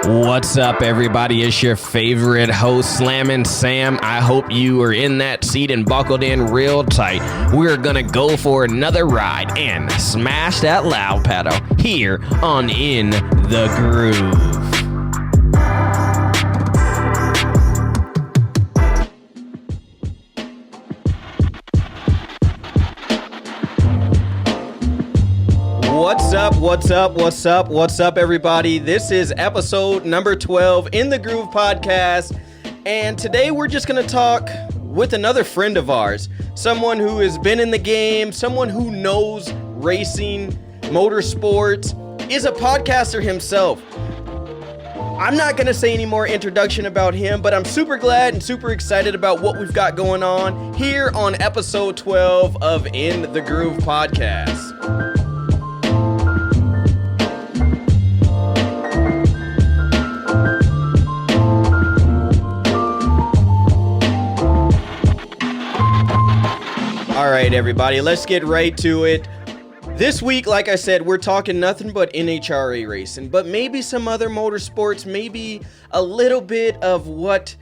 What's up, everybody? It's your favorite host, Slammin' Sam. I hope you are in that seat and buckled in real tight. We're gonna go for another ride and smash that loud pedal here on In the Groove. What's up, everybody? This is episode number 12 in the Groove podcast, and today we're just going to talk with another friend of ours, someone who has been in the game, someone who knows racing, motorsports, is a podcaster himself. I'm not going to say any more introduction about him, but I'm super glad and super excited about what we've got going on here on episode 12 of In the Groove podcast. All right, everybody, let's get right to it. This week, like I said, we're talking nothing but NHRA racing, but maybe some other motorsports, maybe a little bit of what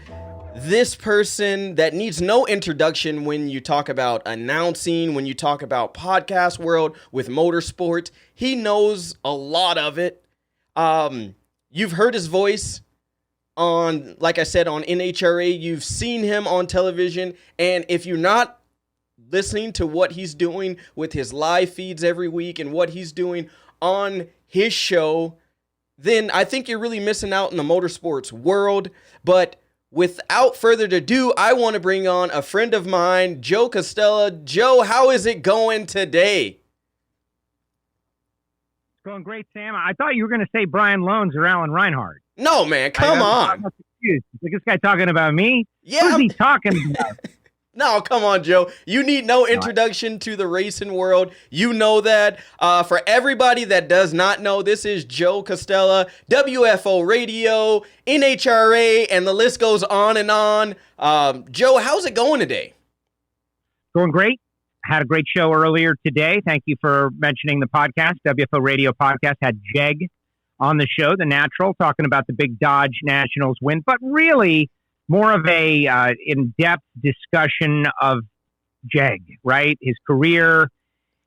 this person that needs no introduction when you talk about announcing, when you talk about podcast world with motorsports. He knows a lot of it. You've heard his voice on, like I said, on NHRA. You've seen him on television, and if you're not listening to what he's doing with his live feeds every week and what he's doing on his show, then I think you're really missing out in the motorsports world. But without further ado, I want to bring on a friend of mine, Joe Castello. Joe, how is it going today? It's going great, Sam. I thought you were going to say Brian Loans or Alan Reinhardt. No, man, come on. I'm confused. Like, this guy talking about me? Yeah. Who's he talking about? No, come on, Joe. You need no introduction to the racing world. You know that. For everybody that does not know, this is Joe Castello, WFO Radio, NHRA, and the list goes on and on. Joe, how's it going today? Going great. Had a great show earlier today. Thank you for mentioning the podcast. WFO Radio podcast had Jeg on the show, the Natural, talking about the big Dodge Nationals win, but really more of a in-depth discussion of Jeg, right? His career,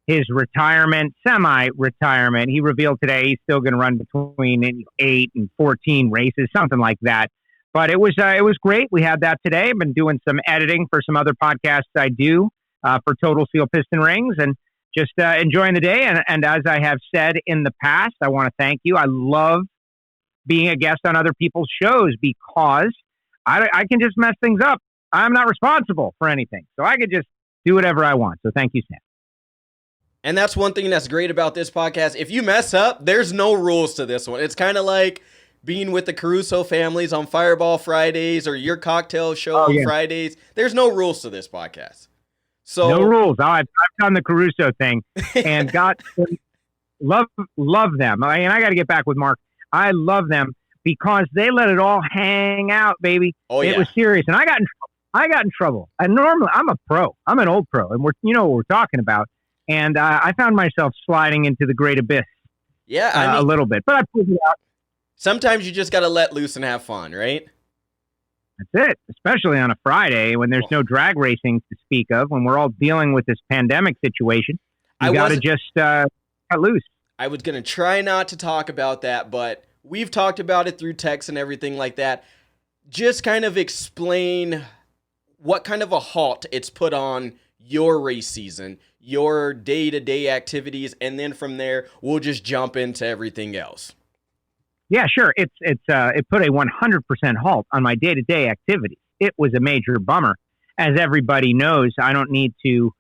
his retirement, semi-retirement. He revealed today he's still going to run between 8 and 14 races, something like that. But it was great. We had that today. I've been doing some editing for some other podcasts I do for Total Seal Piston Rings, and just enjoying the day. And as I have said in the past, I want to thank you. I love being a guest on other people's shows because I can just mess things up. I'm not responsible for anything. So I could just do whatever I want. So thank you, Sam. And that's one thing that's great about this podcast. If you mess up, there's no rules to this one. It's kind of like being with the Caruso families on Fireball Fridays or your cocktail show on Fridays. There's no rules to this podcast. So no rules. I've done the Caruso thing and love them. I got to get back with Mark. I love them because they let it all hang out, baby. Oh, yeah. It was serious, and I got in trouble. And normally, I'm a pro. I'm an old pro, and you know what we're talking about. And I found myself sliding into the great abyss. Yeah, a little bit, but I pulled it out. Sometimes you just got to let loose and have fun, right? That's it, especially on a Friday when there's no drag racing to speak of, when we're all dealing with this pandemic situation. You got to just cut loose. I was going to try not to talk about that, but we've talked about it through text and everything like that. Just kind of explain what kind of a halt it's put on your race season, your day-to-day activities, and then from there, we'll just jump into everything else. Yeah, sure. It put a 100% halt on my day-to-day activity. It was a major bummer. As everybody knows, I don't need to,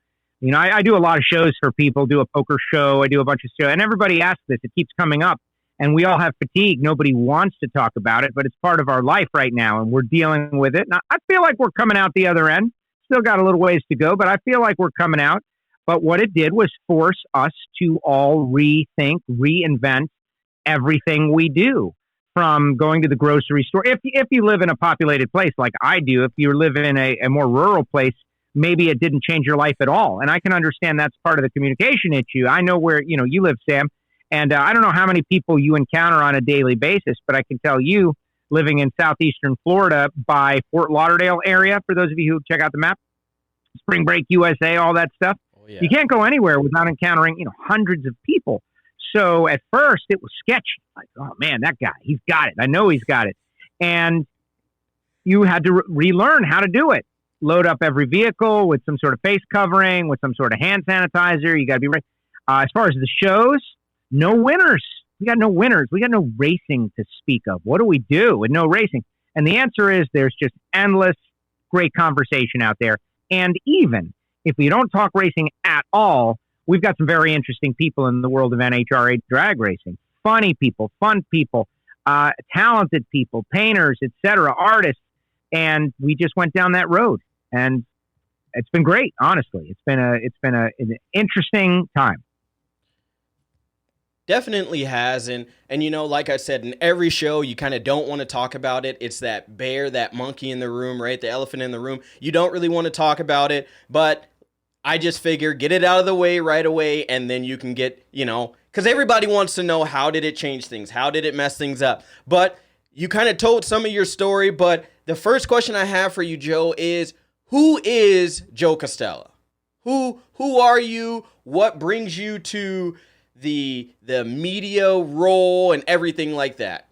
I do a lot of shows for people, do a poker show, I do a bunch of shows, and everybody asks this. It keeps coming up, and we all have fatigue. Nobody wants to talk about it, but it's part of our life right now, and we're dealing with it. And I feel like we're coming out the other end. Still got a little ways to go, but I feel like we're coming out. But what it did was force us to all rethink, reinvent everything we do, from going to the grocery store. If you live in a populated place like I do, if you live in a more rural place, maybe it didn't change your life at all. And I can understand that's part of the communication issue. I know where you live, Sam, And I don't know how many people you encounter on a daily basis, but I can tell you, living in southeastern Florida by Fort Lauderdale area, for those of you who check out the map, Spring Break USA, all that stuff, Oh, yeah. you can't go anywhere without encountering, hundreds of people. So at first it was sketchy. Like, oh man, that guy, he's got it. I know he's got it. And you had to relearn how to do it. Load up every vehicle with some sort of face covering, with some sort of hand sanitizer. You got to be ready. As far as the shows, no winners. We got no winners. We got no racing to speak of. What do we do with no racing? And the answer is there's just endless great conversation out there. And even if we don't talk racing at all, we've got some very interesting people in the world of NHRA drag racing. Funny people, fun people, talented people, painters, etc., artists. And we just went down that road. And it's been great, honestly. It's been an interesting time. Definitely has. And like I said, in every show, you kind of don't want to talk about it. It's that bear, that monkey in the room, right? The elephant in the room. You don't really want to talk about it, but I just figure get it out of the way right away, and then you can get, because everybody wants to know, how did it change things? How did it mess things up? But you kind of told some of your story, but the first question I have for you, Joe, is who is Joe Castello? Who are you? What brings you to the media role and everything like that?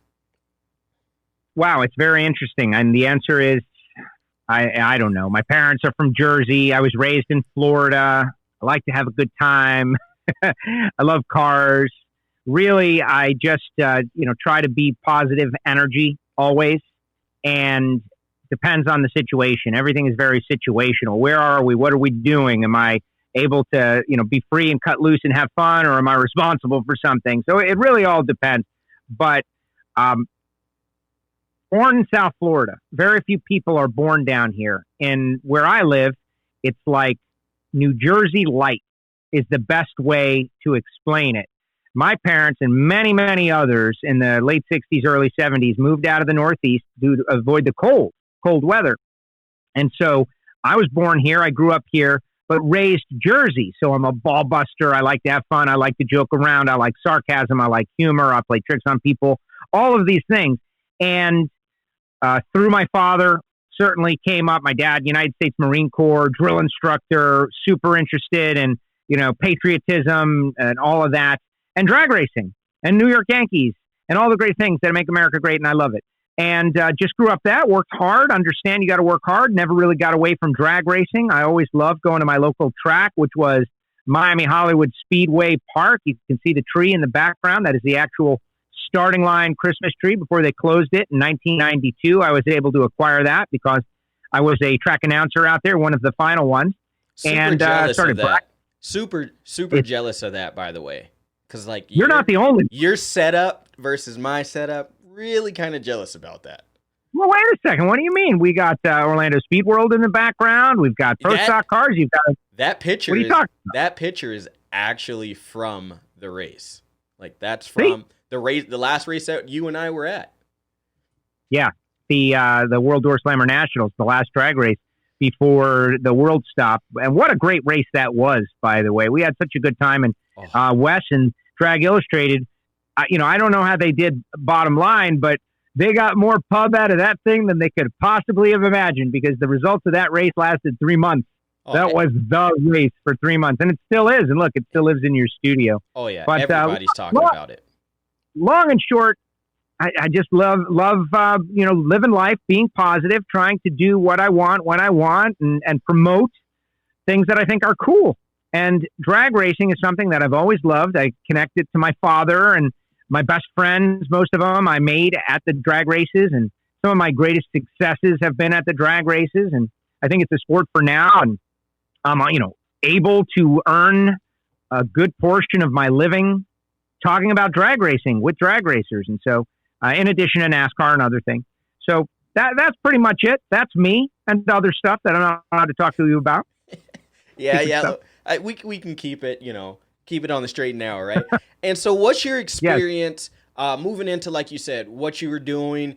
Wow, it's very interesting. And the answer is, I don't know. My parents are from Jersey. I was raised in Florida. I like to have a good time. I love cars. Really, I just, try to be positive energy always. And depends on the situation. Everything is very situational. Where are we? What are we doing? Am I able to, be free and cut loose and have fun, or am I responsible for something? So it really all depends. But born in South Florida, very few people are born down here. And where I live, it's like New Jersey light is the best way to explain it. My parents and many, many others in the late 60s, early 70s moved out of the Northeast to avoid the cold weather. And so I was born here. I grew up here, but raised Jersey. So I'm a ball buster. I like to have fun. I like to joke around. I like sarcasm. I like humor. I play tricks on people, all of these things. And through my father, certainly came up. My dad, United States Marine Corps, drill instructor, super interested in, patriotism and all of that, and drag racing and New York Yankees and all the great things that make America great. And I love it. And just grew up that, worked hard, understand you got to work hard, never really got away from drag racing. I always loved going to my local track, which was Miami Hollywood Speedway Park. You can see the tree in the background. That is the actual starting line Christmas tree before they closed it in 1992. I was able to acquire that because I was a track announcer out there, one of the final ones. Super jealous of that. Super jealous of that, by the way. Because you're not the only. Your setup versus my setup, really kind of jealous about that. Well, wait a second. What do you mean? We got Orlando Speed World in the background. We've got Pro Stock cars. You've got that picture. What are you talking about? That picture is actually from the race. That's from the race, the last race that you and I were at. Yeah, the World Door Slammer Nationals, the last drag race before the World Stop, and what a great race that was. By the way, we had such a good time, and Wes and Drag Illustrated. I don't know how they did bottom line, but they got more pub out of that thing than they could possibly have imagined, because the results of that race lasted 3 months. That was the race for 3 months, and it still is. And look, it still lives in your studio. Oh yeah, but, everybody's talking about it. Long and short, I just love living life, being positive, trying to do what I want when I want, and promote things that I think are cool. And drag racing is something that I've always loved. I connect it to my father and my best friends. Most of them I made at the drag races, and some of my greatest successes have been at the drag races. And I think it's a sport for now, and I'm able to earn a good portion of my living talking about drag racing with drag racers. And so, in addition to NASCAR and other things. So that's pretty much it. That's me and other stuff that I'm not allowed to talk to you about. Yeah. We can keep it, keep it on the straight and narrow, right? And so what's your experience moving into, like you said, what you were doing,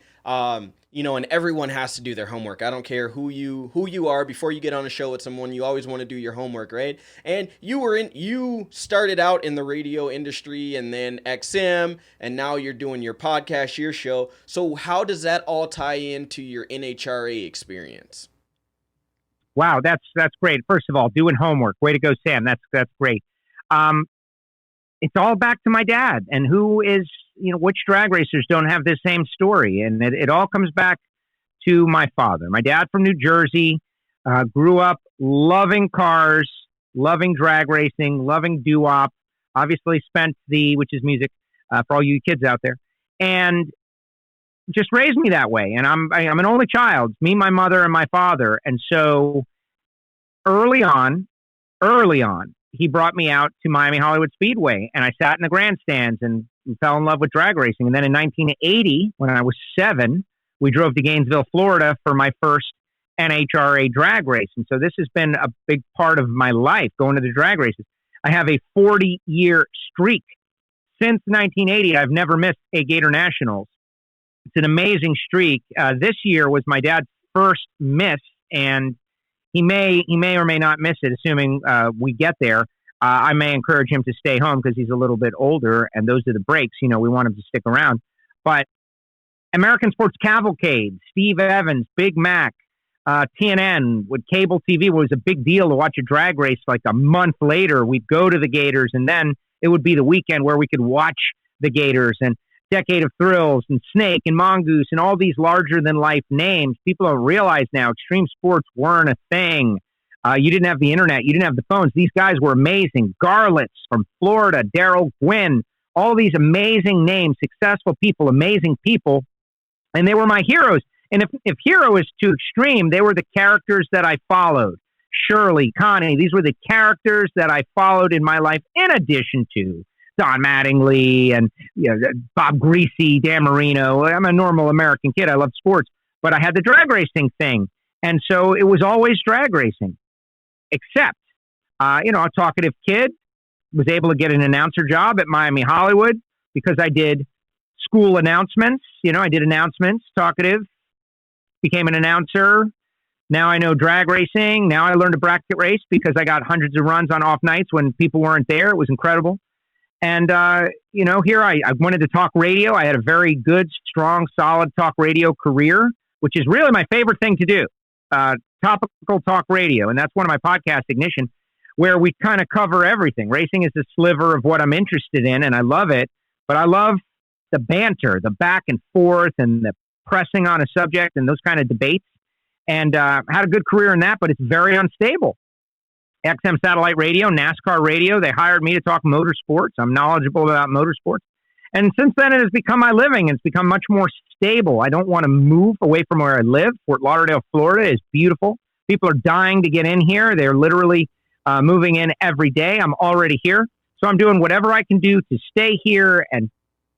and everyone has to do their homework. I don't care who you are. Before you get on a show with someone, you always want to do your homework, right? And you started out in the radio industry and then XM, and now you're doing your podcast, your show. So how does that all tie into your NHRA experience? Wow, that's great. First of all, doing homework. Way to go, Sam. That's great. Um, it's all back to my dad, and who is, which drag racers don't have this same story? And it all comes back to my father. My dad from New Jersey, grew up loving cars, loving drag racing, loving doo-wop, obviously spent which is music, for all you kids out there, and just raised me that way. And I'm an only child, me, my mother, and my father. And so early on, he brought me out to Miami Hollywood Speedway, and I sat in the grandstands and fell in love with drag racing. And then in 1980, when I was 7, we drove to Gainesville, Florida for my first NHRA drag race. And so this has been a big part of my life, going to the drag races. I have a 40-year streak. Since 1980, I've never missed a Gator Nationals. It's an amazing streak. This year was my dad's first miss, and he may or may not miss it, assuming we get there. I may encourage him to stay home because he's a little bit older, and those are the breaks. We want him to stick around. But American Sports Cavalcade, Steve Evans, Big Mac, TNN with cable TV was a big deal to watch a drag race. Like a month later, we'd go to the Gators, and then it would be the weekend where we could watch the Gators. And Decade of Thrills and Snake and Mongoose and all these larger than life names. People don't realize now extreme sports weren't a thing. You didn't have the internet. You didn't have the phones. These guys were amazing. Garlits from Florida, Daryl Gwynn, all these amazing names, successful people, amazing people. And they were my heroes. And if hero is too extreme, they were the characters that I followed. Shirley, Connie, these were the characters that I followed in my life, in addition to Don Mattingly and Bob Greasy, Dan Marino. I'm a normal American kid. I love sports, but I had the drag racing thing. And so it was always drag racing, except, a talkative kid, was able to get an announcer job at Miami Hollywood because I did school announcements. I did announcements, talkative, became an announcer. Now I know drag racing. Now I learned to bracket race because I got hundreds of runs on off nights when people weren't there. It was incredible. And, here I wanted to talk radio. I had a very good, strong, solid talk radio career, which is really my favorite thing to do, topical talk radio. And that's one of my podcasts, Ignition, where we kind of cover everything. Racing is a sliver of what I'm interested in, and I love it. But I love the banter, the back and forth, and the pressing on a subject and those kind of debates. And had a good career in that, but it's very unstable. XM Satellite Radio, NASCAR Radio. They hired me to talk motorsports. I'm knowledgeable about motorsports. And since then, it has become my living. It's become much more stable. I don't want to move away from where I live. Fort Lauderdale, Florida is beautiful. People are dying to get in here. They're literally moving in every day. I'm already here. So I'm doing whatever I can do to stay here and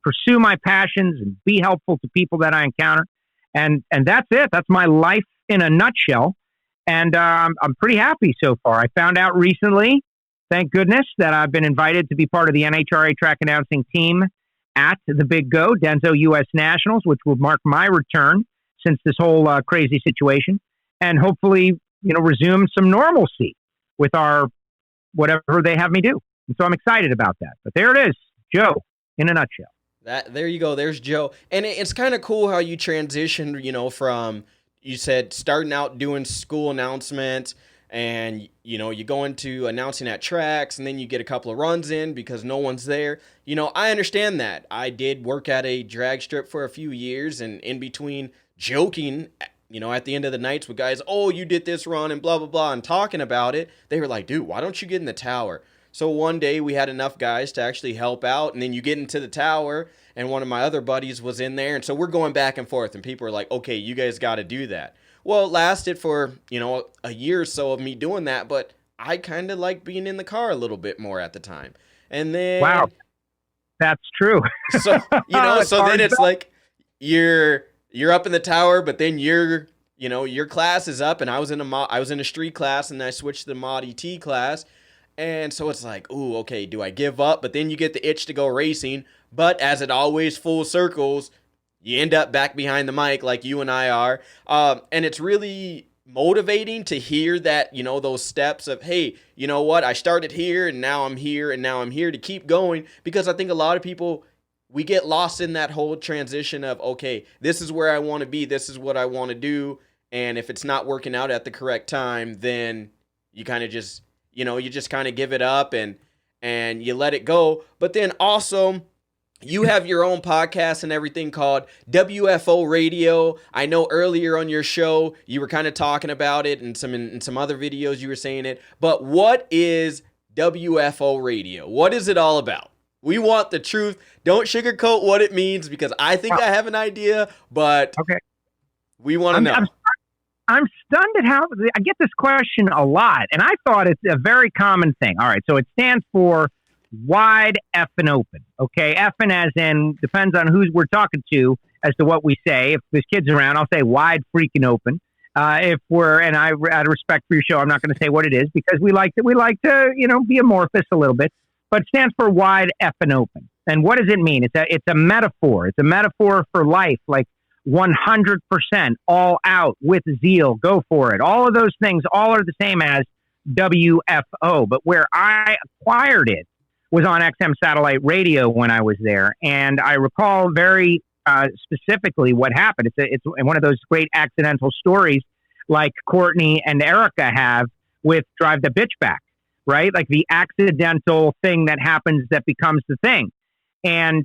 pursue my passions and be helpful to people that I encounter. And that's it. That's my life in a nutshell. And I'm pretty happy so far. I found out recently, thank goodness, that I've been invited to be part of the NHRA track announcing team at the Big Go, Denso U.S. Nationals, which will mark my return since this whole crazy situation, and hopefully, resume some normalcy with our whatever they have me do. And so I'm excited about that. But there it is, Joe, in a nutshell. There you go. There's Joe. And it's kind of cool how you transitioned, from, you said, starting out doing school announcements, and you go into announcing at tracks, and then you get a couple of runs in because no one's there. I understand that. I did work at a drag strip for a few years, and in between joking, at the end of the nights with guys, oh, you did this run and blah blah blah, and talking about it, they were like, dude, why don't you get in the tower? So one day we had enough guys to actually help out, and then you get into the tower, and one of my other buddies was in there, and so we're going back and forth, and people are like, okay, you guys got to do that. Well, it lasted for, a year or so of me doing that, but I kind of like being in the car a little bit more at the time. And then... Wow, that's true. So, so then it's like you're up in the tower, but then your class is up, and I was in a street class, and I switched to the Mod ET class. And so it's like, ooh, okay, do I give up? But then you get the itch to go racing. But as it always full circles, you end up back behind the mic like you and I are. And it's really motivating to hear that, those steps of, hey, you know what? I started here and now I'm here and now I'm here, to keep going, because I think a lot of people, we get lost in that whole transition of, okay, this is where I want to be. This is what I want to do. And if it's not working out at the correct time, then you kind of just, you just kind of give it up and you let it go. But then also, you have your own podcast and everything called WFO Radio. I know earlier on your show you were kind of talking about it, and in some other videos you were saying it. But what is WFO Radio? What is it all about? We want the truth. Don't sugarcoat what it means, because I think I have an idea, but okay, we want to know. I'm stunned at how I get this question a lot, and I thought it's a very common thing. All right, so it stands for wide effing open. Okay, effing as in, depends on who we're talking to as to what we say. If there's kids around, I'll say wide freaking open. If we're, and I, out of respect for your show, I'm not going to say what it is, because we like to be amorphous a little bit. But it stands for wide effing open. And what does it mean? It's a metaphor. It's a metaphor for life, like 100% all out with zeal. Go for it. All of those things all are the same as WFO. But where I acquired it was on XM satellite radio when I was there. And I recall very specifically what happened. It's one of those great accidental stories like Courtney and Erica have with Drive the Bitch Back, right? Like the accidental thing that happens that becomes the thing. And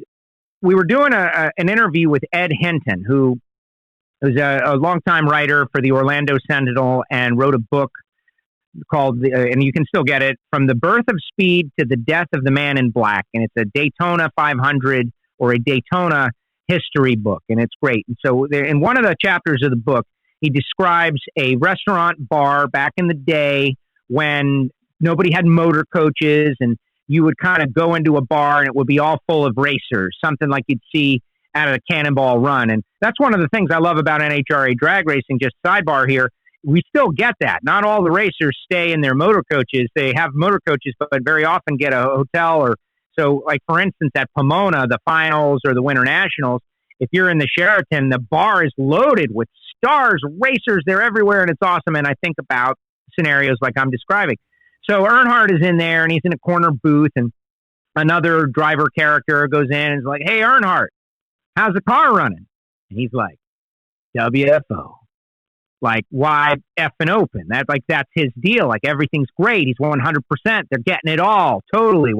we were doing an interview with Ed Hinton, who was a longtime writer for the Orlando Sentinel and wrote a book called, and you can still get it, From the Birth of Speed to the Death of the Man in Black. And it's a Daytona 500 or a Daytona history book, and it's great. And so in one of the chapters of the book, he describes a restaurant bar back in the day when nobody had motor coaches, and you would kind of go into a bar and it would be all full of racers, something like you'd see out of a Cannonball Run. And that's one of the things I love about NHRA drag racing. Just sidebar here, we still get that. Not all the racers stay in their motor coaches. They have motor coaches, but very often get a hotel. Or so, like, for instance, at Pomona, the finals or the Winter Nationals, if you're in the Sheraton, the bar is loaded with stars, racers. They're everywhere, and it's awesome. And I think about scenarios like I'm describing. So Earnhardt is in there, and he's in a corner booth, and another driver character goes in and is like, "Hey, Earnhardt, how's the car running?" And he's like, "WFO." Like, wide effing open. That's his deal. Like, everything's great. He's 100%. They're getting it all. Totally.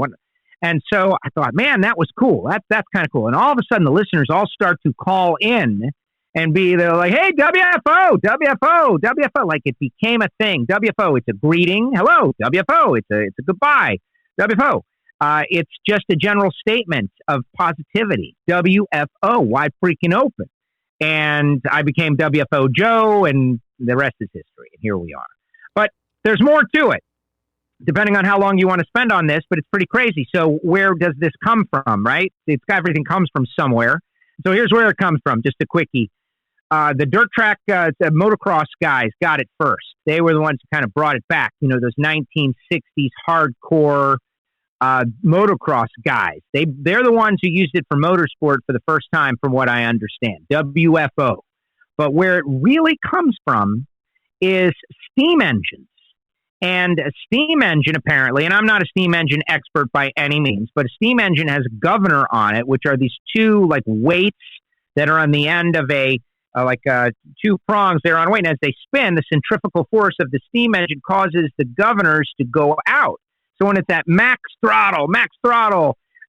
And so I thought, man, that was cool. That's kind of cool. And all of a sudden, the listeners all start to call in and they're like, "Hey, WFO, WFO, WFO." Like, it became a thing. WFO, it's a greeting. Hello, WFO. It's a goodbye. WFO. It's just a general statement of positivity. WFO, wide freaking open. And I became WFO Joe, and the rest is history. And here we are. But there's more to it, depending on how long you want to spend on this, but it's pretty crazy. So where does this come from, right? Everything comes from somewhere. So here's where it comes from, just a quickie. The dirt track the motocross guys got it first. They were the ones who kind of brought it back. Those 1960s hardcore motocross guys. They're the ones who used it for motorsport for the first time, from what I understand. WFO. But where it really comes from is steam engines. And a steam engine, apparently, and I'm not a steam engine expert by any means, but a steam engine has a governor on it, which are these two like weights that are on the end of two prongs there on a weight. And as they spin, the centrifugal force of the steam engine causes the governors to go out. So when it's at max throttle,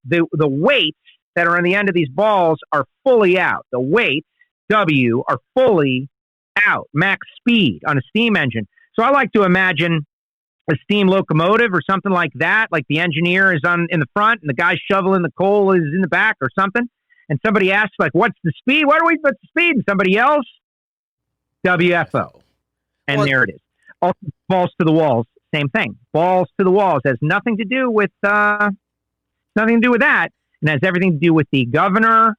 the weights that are on the end of these balls are fully out. The weights, W, are fully out, max speed on a steam engine. So I like to imagine a steam locomotive or something like that, like the engineer is in the front and the guy shoveling the coal is in the back or something. And somebody asks, like, "What's the speed? What's the speed?" And somebody else, WFO. And there it is. Also, balls to the walls, same thing. Balls to the walls has nothing to do with that, and has everything to do with the governor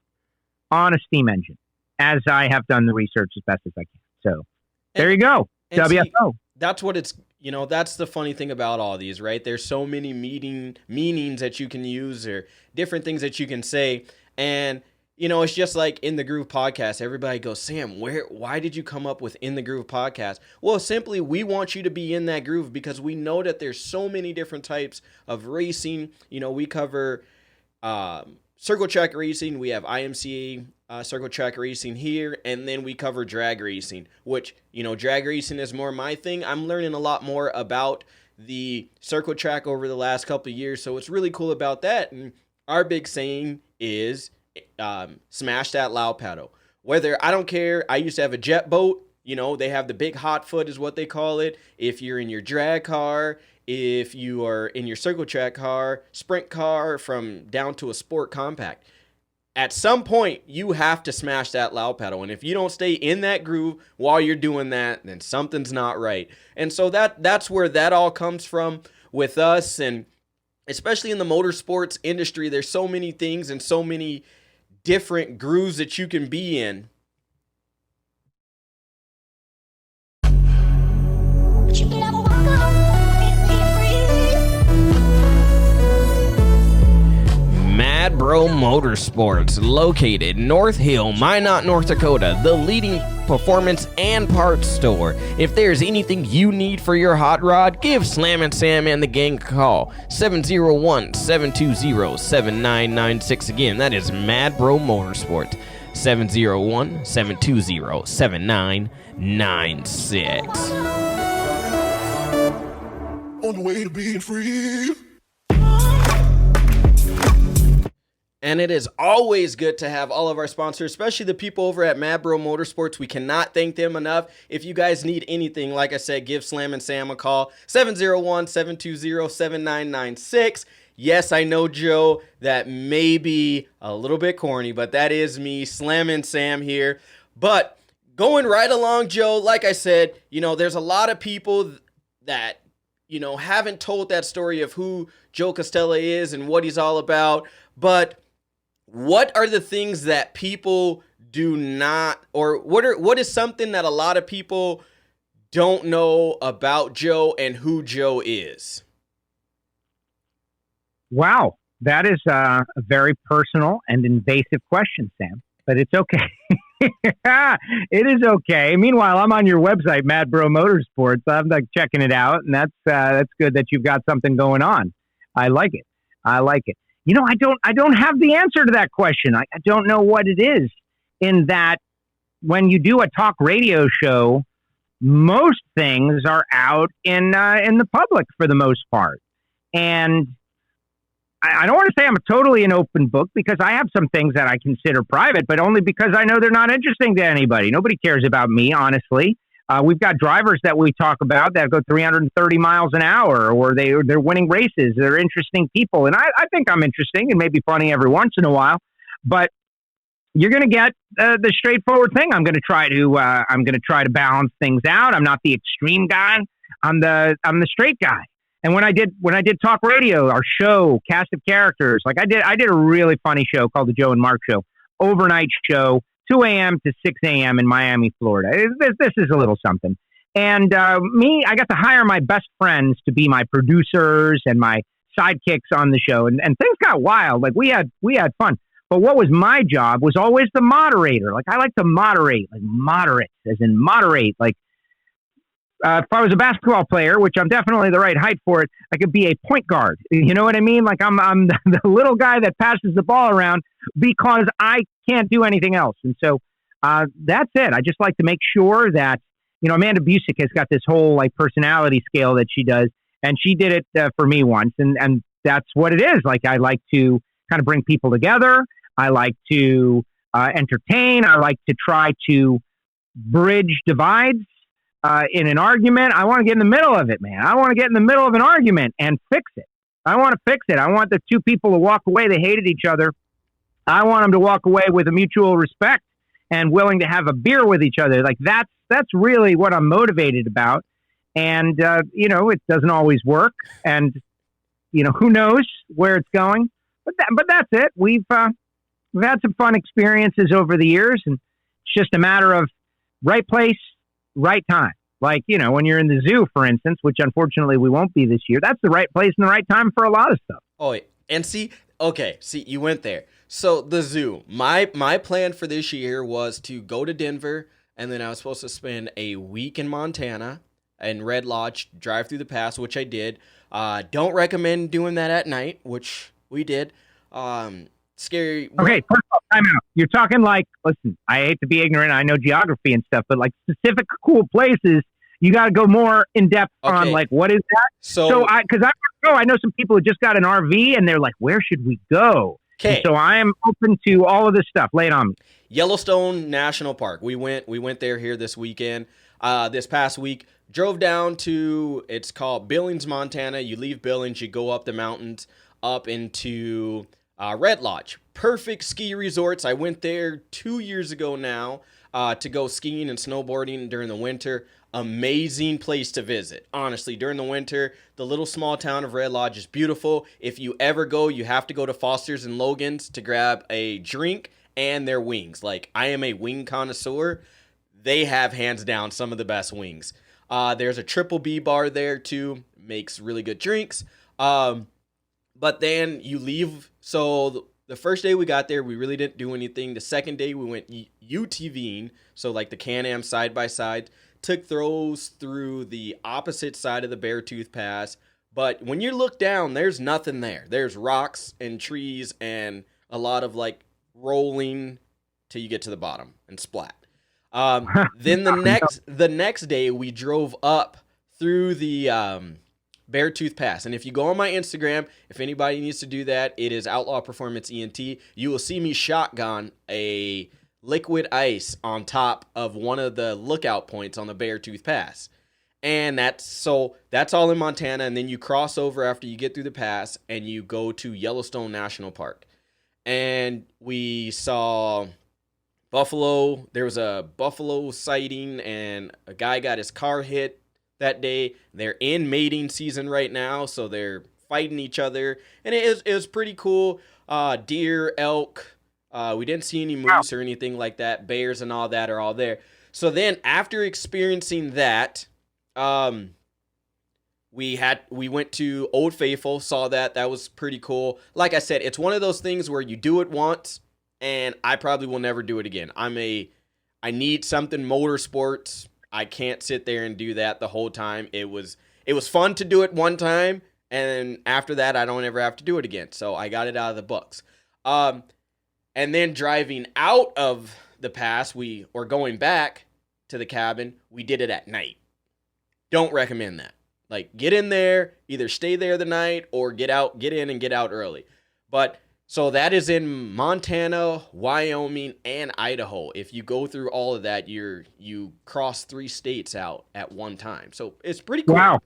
on a steam engine, as I have done the research as best as I can. So there you go. WFO. See, that's what it's, that's the funny thing about all these, right? There's so many meanings that you can use, or different things that you can say. And It's just like In the Groove podcast. Everybody goes, Sam, why did you come up with In the Groove podcast? Well, simply, we want you to be in that groove because we know that there's so many different types of racing. We cover circle track racing. We have IMCA circle track racing here, and then we cover drag racing, which, drag racing is more my thing. I'm learning a lot more about the circle track over the last couple of years, so it's really cool about that. And our big saying is, smash that loud paddle. I don't care. I used to have a jet boat. They have the big hot foot is what they call it. If you're in your drag car, if you are in your circle track car, sprint car, from down to a sport compact, at some point you have to smash that loud pedal. And if you don't stay in that groove while you're doing that, then something's not right. And so that's where that all comes from with us. And especially in the motorsports industry, there's so many things and so many different grooves that you can be in. Mad Bro Motorsports, located North Hill, Minot, North Dakota, the leading performance and parts store. If there's anything you need for your hot rod, give Slam & Sam and the gang a call. 701-720-7996. Again, that is Mad Bro Motorsport. 701-720-7996. On the way to being free. And it is always good to have all of our sponsors, especially the people over at Mad Bro Motorsports. We cannot thank them enough. If you guys need anything, like I said, give Slam & Sam a call. 701-720-7996. Yes, I know, Joe, that may be a little bit corny, but that is me, Slam & Sam here. But going right along, Joe, like I said, there's a lot of people that, haven't told that story of who Joe Castello is and what he's all about. But what are the things that people do not, or what is something that a lot of people don't know about Joe and who Joe is? Wow, that is a very personal and invasive question, Sam, but it's okay. It is okay. Meanwhile, I'm on your website, Mad Bro Motorsports. I'm like checking it out, and that's good that you've got something going on. I like it. I don't have the answer to that question. I don't know what it is, in that when you do a talk radio show, most things are out in the public for the most part. And I don't want to say I'm totally an open book, because I have some things that I consider private, but only because I know they're not interesting to anybody. Nobody cares about me, honestly. We've got drivers that we talk about that go 330 miles an hour, or they're winning races. They're interesting people. And I think I'm interesting and maybe funny every once in a while, but you're going to get the straightforward thing. I'm going to try to balance things out. I'm not the extreme guy. I'm the straight guy. And when I did talk radio, our show, Cast of Characters, like I did a really funny show called the Joe and Mark Show, overnight show, 2 a.m. to 6 a.m. in Miami, Florida. This is a little something. And I got to hire my best friends to be my producers and my sidekicks on the show. And things got wild. Like we had fun. But what was my job was always the moderator. Like I like to moderate, like moderate, as in moderate. Like if I was a basketball player, which I'm definitely the right height for it, I could be a point guard. You know what I mean? Like I'm the little guy that passes the ball around because I can't do anything else. And so that's it. I just like to make sure that, Amanda Busick has got this whole like personality scale that she does, and she did it for me once. And that's what it is. Like I like to kind of bring people together. I like to entertain. I like to try to bridge divides. In an argument, I want to get in the middle of it, man. I want to get in the middle of an argument and fix it. I want to fix it. I want the two people to walk away. They hated each other. I want them to walk away with a mutual respect and willing to have a beer with each other. Like that's really what I'm motivated about. And, it doesn't always work. And, who knows where it's going. But that's it. We've had some fun experiences over the years. And it's just a matter of right place, right time. Like, when you're in the zoo, for instance, which unfortunately we won't be this year, that's the right place and the right time for a lot of stuff. Oh, and see, you went there. So the zoo. My plan for this year was to go to Denver, and then I was supposed to spend a week in Montana and Red Lodge, drive through the pass, which I did. Don't recommend doing that at night, which we did. Scary. Okay, first of all, time out. You're talking like, listen, I hate to be ignorant. I know geography and stuff, but like specific cool places, you got to go more in depth on like, what is that? So I know some people who just got an RV and they're like, where should we go? Okay. So I am open to all of this stuff. Lay it on me. Yellowstone National Park. We went there here this weekend. This past week, drove down to, it's called Billings, Montana. You leave Billings, you go up the mountains, up into Red Lodge. Perfect ski resorts. I went there 2 years ago now to go skiing and snowboarding during the winter. Amazing place to visit. Honestly, during the winter, the little small town of Red Lodge is beautiful. If you ever go, you have to go to Foster's and Logan's to grab a drink and their wings. Like, I am a wing connoisseur. They have hands down some of the best wings. There's a Triple B bar there too. Makes really good drinks. But then you leave. So the first day we got there, we really didn't do anything. The second day we went UTVing. So like the Can-Am side by side. Took throws through the opposite side of the Beartooth Pass. But when you look down, there's nothing there. There's rocks and trees and a lot of like rolling till you get to the bottom and splat. Then the next day we drove up through the Beartooth Pass. And if you go on my Instagram, if anybody needs to do that, it is Outlaw Performance ENT. You will see me shotgun a liquid ice on top of one of the lookout points on the Beartooth Pass. And that's all in Montana. And then you cross over after you get through the pass and you go to Yellowstone National Park. And we saw buffalo. There was a buffalo sighting and a guy got his car hit that day. They're in mating season right now, so they're fighting each other. And it was pretty cool. Deer, elk. We didn't see any moose or anything like that. Bears and all that are all there. So then after experiencing that, we went to Old Faithful, saw that. That was pretty cool. Like I said, it's one of those things where you do it once and I probably will never do it again. I need something motorsports. I can't sit there and do that the whole time. It was fun to do it one time, and after that I don't ever have to do it again. So I got it out of the books. And then driving out of the pass, or going back to the cabin, we did it at night. Don't recommend that. Like, get in there, either stay there the night or get in and get out early. But so that is in Montana, Wyoming, and Idaho. If you go through all of that, you cross 3 states out at one time. So it's pretty cool. Wow.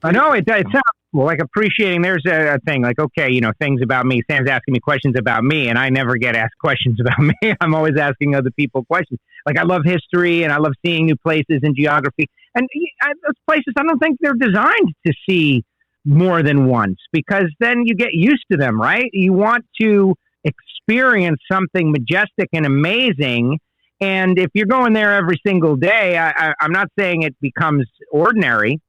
I know it sounds cool. Like appreciating, there's a thing like, okay, things about me. Sam's asking me questions about me, and I never get asked questions about me. I'm always asking other people questions. Like, I love history, and I love seeing new places and geography. And those places, I don't think they're designed to see more than once, because then you get used to them, right? You want to experience something majestic and amazing. And if you're going there every single day, I'm not saying it becomes ordinary,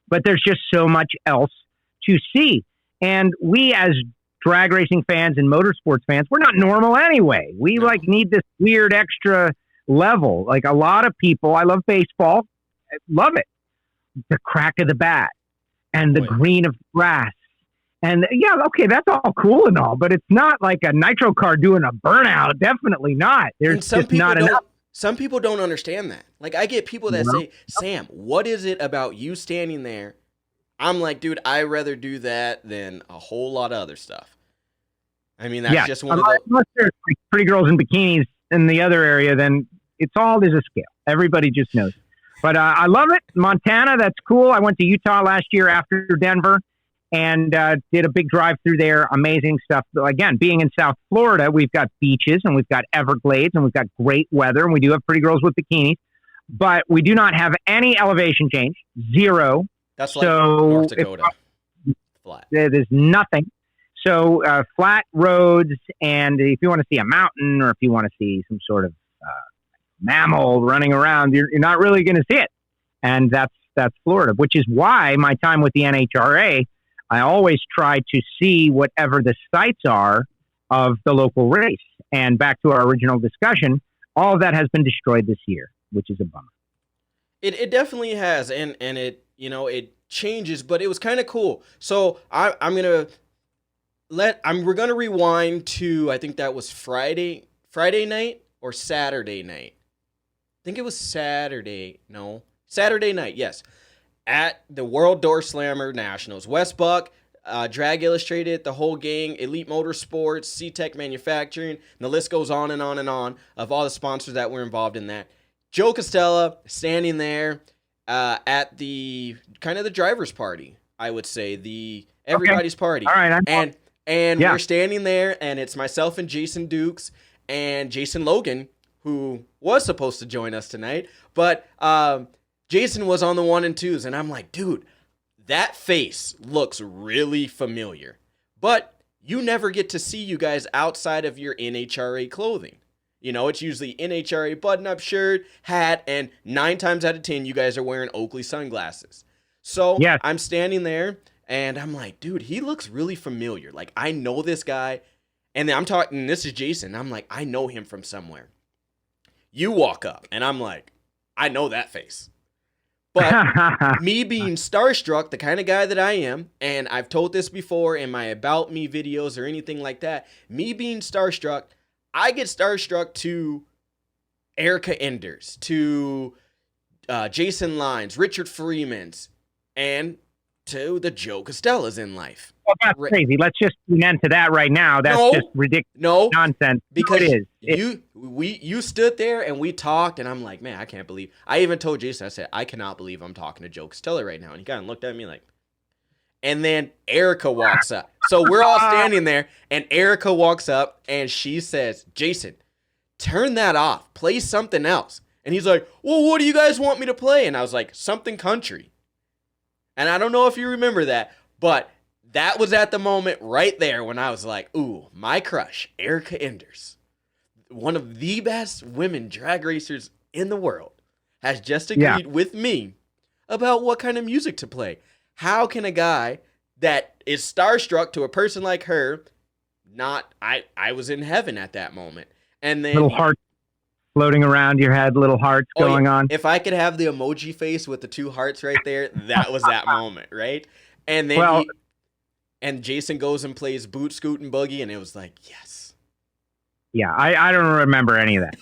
but there's just so much else to see. And we as drag racing fans and motorsports fans, we're not normal anyway. We need this weird extra level. Like a lot of people, I love baseball, I love it. The crack of the bat and the green of grass. And yeah, okay, that's all cool and all, but it's not like a nitro car doing a burnout. Definitely not. There's just not enough. Some people don't understand that. Like, I get people that say, Sam, what is it about you standing there? I'm like, dude, I'd rather do that than a whole lot of other stuff. I mean, that's just one of the... Unless there's like pretty girls in bikinis in the other area, then there's a scale. Everybody just knows. But I love it. Montana, that's cool. I went to Utah last year after Denver and did a big drive through there. Amazing stuff. Again, being in South Florida, we've got beaches and we've got Everglades and we've got great weather and we do have pretty girls with bikinis, but we do not have any elevation change. Zero. That's like North Dakota. Flat. There's nothing. So flat roads, and if you want to see a mountain or if you want to see some sort of mammal running around, you're not really going to see it. And that's Florida, which is why my time with the NHRA, I always try to see whatever the sites are of the local race. And back to our original discussion, all of that has been destroyed this year, which is a bummer. It definitely has, and it, you know, it changes, but it was kind of cool. So we're gonna rewind to, I think that was Friday night or Saturday night. I think it was Saturday. No, Saturday night. Yes, at the World Door Slammer Nationals, Wes Buck, Drag Illustrated, the whole gang, Elite Motorsports, C-Tech Manufacturing, and the list goes on and on and on of all the sponsors that were involved in that. Joe Castello standing there at the kind of the driver's party, I would say, the everybody's party. All right, and we're standing there, and it's myself and Jason Dukes and Jason Logan, who was supposed to join us tonight, but Jason was on the 1 and 2s, and I'm like, dude, that face looks really familiar, but you never get to see you guys outside of your NHRA clothing. You know, it's usually NHRA button-up shirt, hat, and 9 times out of 10, you guys are wearing Oakley sunglasses. So yes. I'm standing there, and I'm like, dude, he looks really familiar. Like, I know this guy. And then I'm talking, this is Jason. I'm like, I know him from somewhere. You walk up, and I'm like, I know that face. But me being starstruck, the kind of guy that I am, and I've told this before in my About Me videos or anything like that, me being starstruck, I get starstruck to Erica Enders, to Jason Lyons, Richard Freeman's, and to the Joe Costellas in life. Well, that's crazy. Let's just put an end to that right now. That's just ridiculous nonsense. Because it is. You stood there and we talked, and I'm like, man, I can't believe. I even told Jason, I said, I cannot believe I'm talking to Joe Costello right now. And he kind of looked at me like, and then Erica walks up. So we're all standing there, and Erica walks up, and she says, Jason, turn that off. Play something else. And he's like, well, what do you guys want me to play? And I was like, something country. And I don't know if you remember that, but that was at the moment right there when I was like, ooh, my crush, Erica Enders, one of the best women drag racers in the world, has just agreed with me about what kind of music to play. How can a guy that is starstruck to a person like her not, I was in heaven at that moment. And then little hearts floating around your head, little hearts going on. If I could have the emoji face with the 2 hearts right there, that was that moment, right? And then and Jason goes and plays Boot, Scoot, and Boogie, and it was like, yes. Yeah, I don't remember any of that.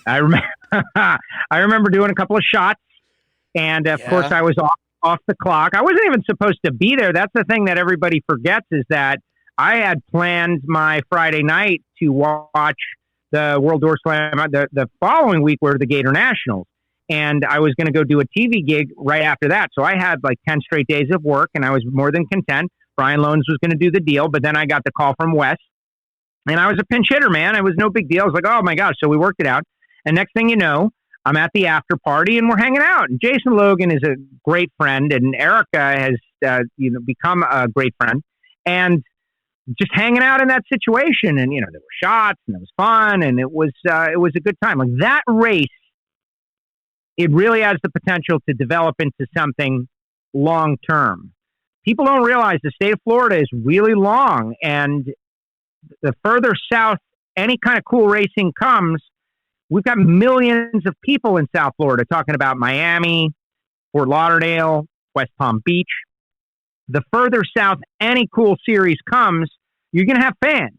I remember doing a couple of shots, and of course I was off the clock. I wasn't even supposed to be there. That's the thing that everybody forgets, is that I had planned my Friday night to watch the World Door Slam. The following week were the Gator Nationals, and I was going to go do a TV gig right after that. So I had like 10 straight days of work, and I was more than content. Brian Loans was going to do the deal, but then I got the call from Wes, and I was a pinch hitter, man. It was no big deal. I was like, oh my gosh. So we worked it out. And next thing you know, I'm at the after party and we're hanging out. And Jason Logan is a great friend, and Erica has become a great friend, and just hanging out in that situation. And there were shots, and it was fun, and it was a good time. Like that race, it really has the potential to develop into something long term. People don't realize the state of Florida is really long, and the further south any kind of cool racing comes, we've got millions of people in South Florida talking about Miami, Fort Lauderdale, West Palm Beach. The further south any cool series comes, you're going to have fans,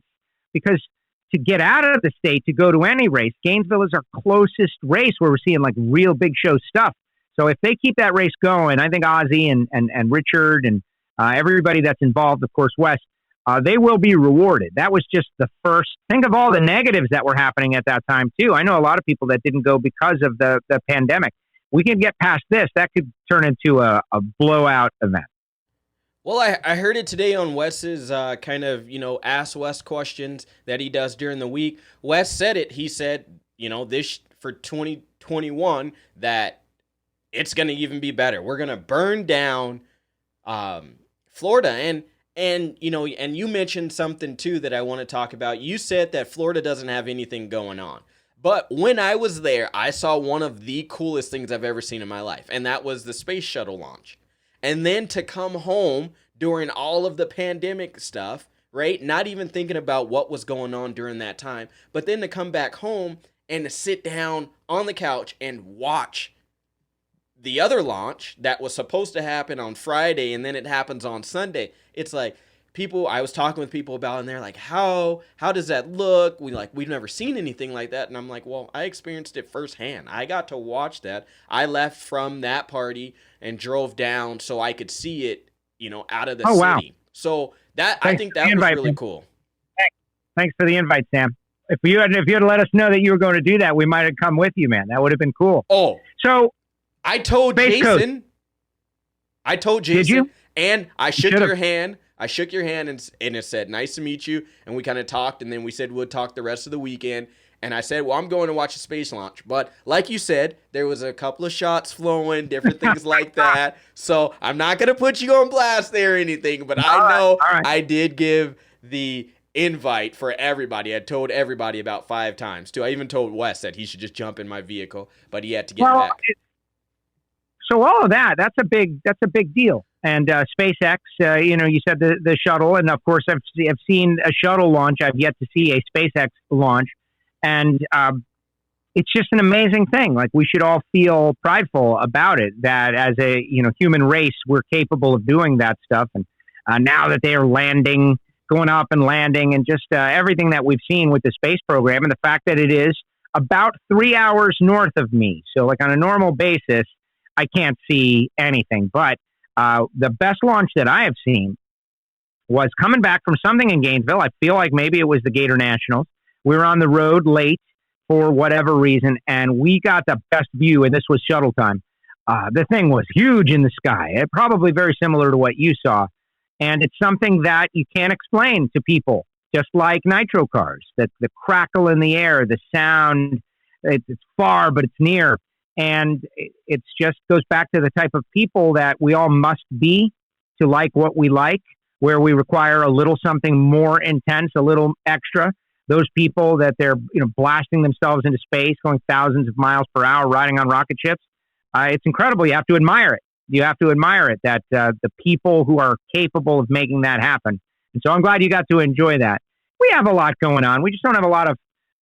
because to get out of the state to go to any race, Gainesville is our closest race where we're seeing like real big show stuff. So if they keep that race going, I think Ozzy and Richard and everybody that's involved, of course, Wes, they will be rewarded. That was just the first. Think of all the negatives that were happening at that time, too. I know a lot of people that didn't go because of the pandemic. We can get past this. That could turn into a blowout event. Well, I heard it today on Wes's kind of, Ask Wes questions that he does during the week. Wes said it. He said, this for 2021, that it's going to even be better. We're going to burn down Florida. And you mentioned something too that I want to talk about. You said that Florida doesn't have anything going on. But when I was there, I saw one of the coolest things I've ever seen in my life, and that was the space shuttle launch. And then to come home during all of the pandemic stuff, right? Not even thinking about what was going on during that time. But then to come back home and to sit down on the couch and watch the other launch that was supposed to happen on Friday and then it happens on Sunday. It's like I was talking with people about it and they're like, how does that look? We've never seen anything like that. And I'm like, well, I experienced it firsthand. I got to watch that. I left from that party and drove down so I could see it, out of the city. Wow. So I think that was really cool. Thanks for the invite, Sam. If you had let us know that you were going to do that, we might have come with you, man. That would have been cool. Oh, so I told Jason. Did you? And I shook your hand. I shook your hand and it said, "Nice to meet you." And we kind of talked, and then we said we'll talk the rest of the weekend. And I said, well, I'm going to watch a space launch. But like you said, there was a couple of shots flowing, different things like that. So I'm not going to put you on blast there or anything. But I know I did give the invite for everybody. I told everybody about 5 times, too. I even told Wes that he should just jump in my vehicle, but he had to get back. So all of that's a big deal. And SpaceX, you said the shuttle, and of course I've seen a shuttle launch. I've yet to see a SpaceX launch. And it's just an amazing thing. Like, we should all feel prideful about it, that as a human race, we're capable of doing that stuff. And now that they are going up and landing, and just everything that we've seen with the space program, and the fact that it is about 3 hours north of me. So like on a normal basis, I can't see anything. But the best launch that I have seen was coming back from something in Gainesville. I feel like maybe it was the Gator Nationals. We were on the road late for whatever reason, and we got the best view, and this was shuttle time. The thing was huge in the sky, probably very similar to what you saw. And it's something that you can't explain to people, just like nitro cars, that the crackle in the air, the sound, it's far, but it's near. And it just goes back to the type of people that we all must be to like what we like, where we require a little something more intense, a little extra. Those people that they're blasting themselves into space, going thousands of miles per hour, riding on rocket ships. It's incredible. You have to admire it. You have to admire it, that the people who are capable of making that happen. And so I'm glad you got to enjoy that. We have a lot going on. We just don't have a lot of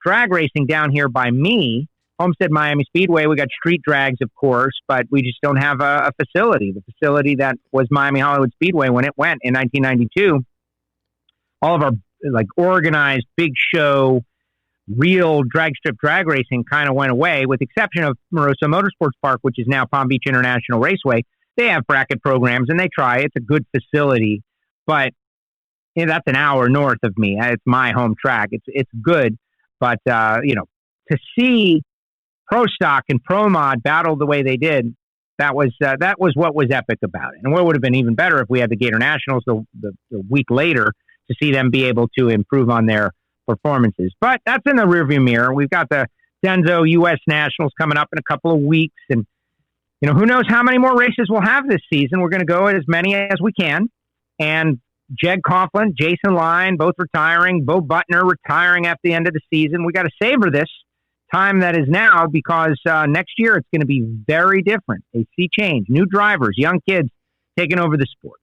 drag racing down here by me. Homestead Miami Speedway, we got street drags, of course, but we just don't have a facility. The facility that was Miami Hollywood Speedway when it went in 1992, all of our organized big show, real drag strip drag racing kind of went away, with the exception of Moroso Motorsports Park, which is now Palm Beach International Raceway. They have bracket programs and they try. It's a good facility, but that's an hour north of me. It's my home track. It's good, but to see Pro Stock and Pro Mod battle the way they did, that was what was epic about it. And what would have been even better if we had the Gator Nationals the week later, to see them be able to improve on their performances. But that's in the rearview mirror. We've got the Denso U.S. Nationals coming up in a couple of weeks. And, who knows how many more races we'll have this season. We're going to go at as many as we can. And Jeg Coughlin, Jason Line, both retiring. Bo Butner retiring at the end of the season. We got to savor this time that is now, because next year it's going to be very different. A sea change, new drivers, young kids taking over the sport.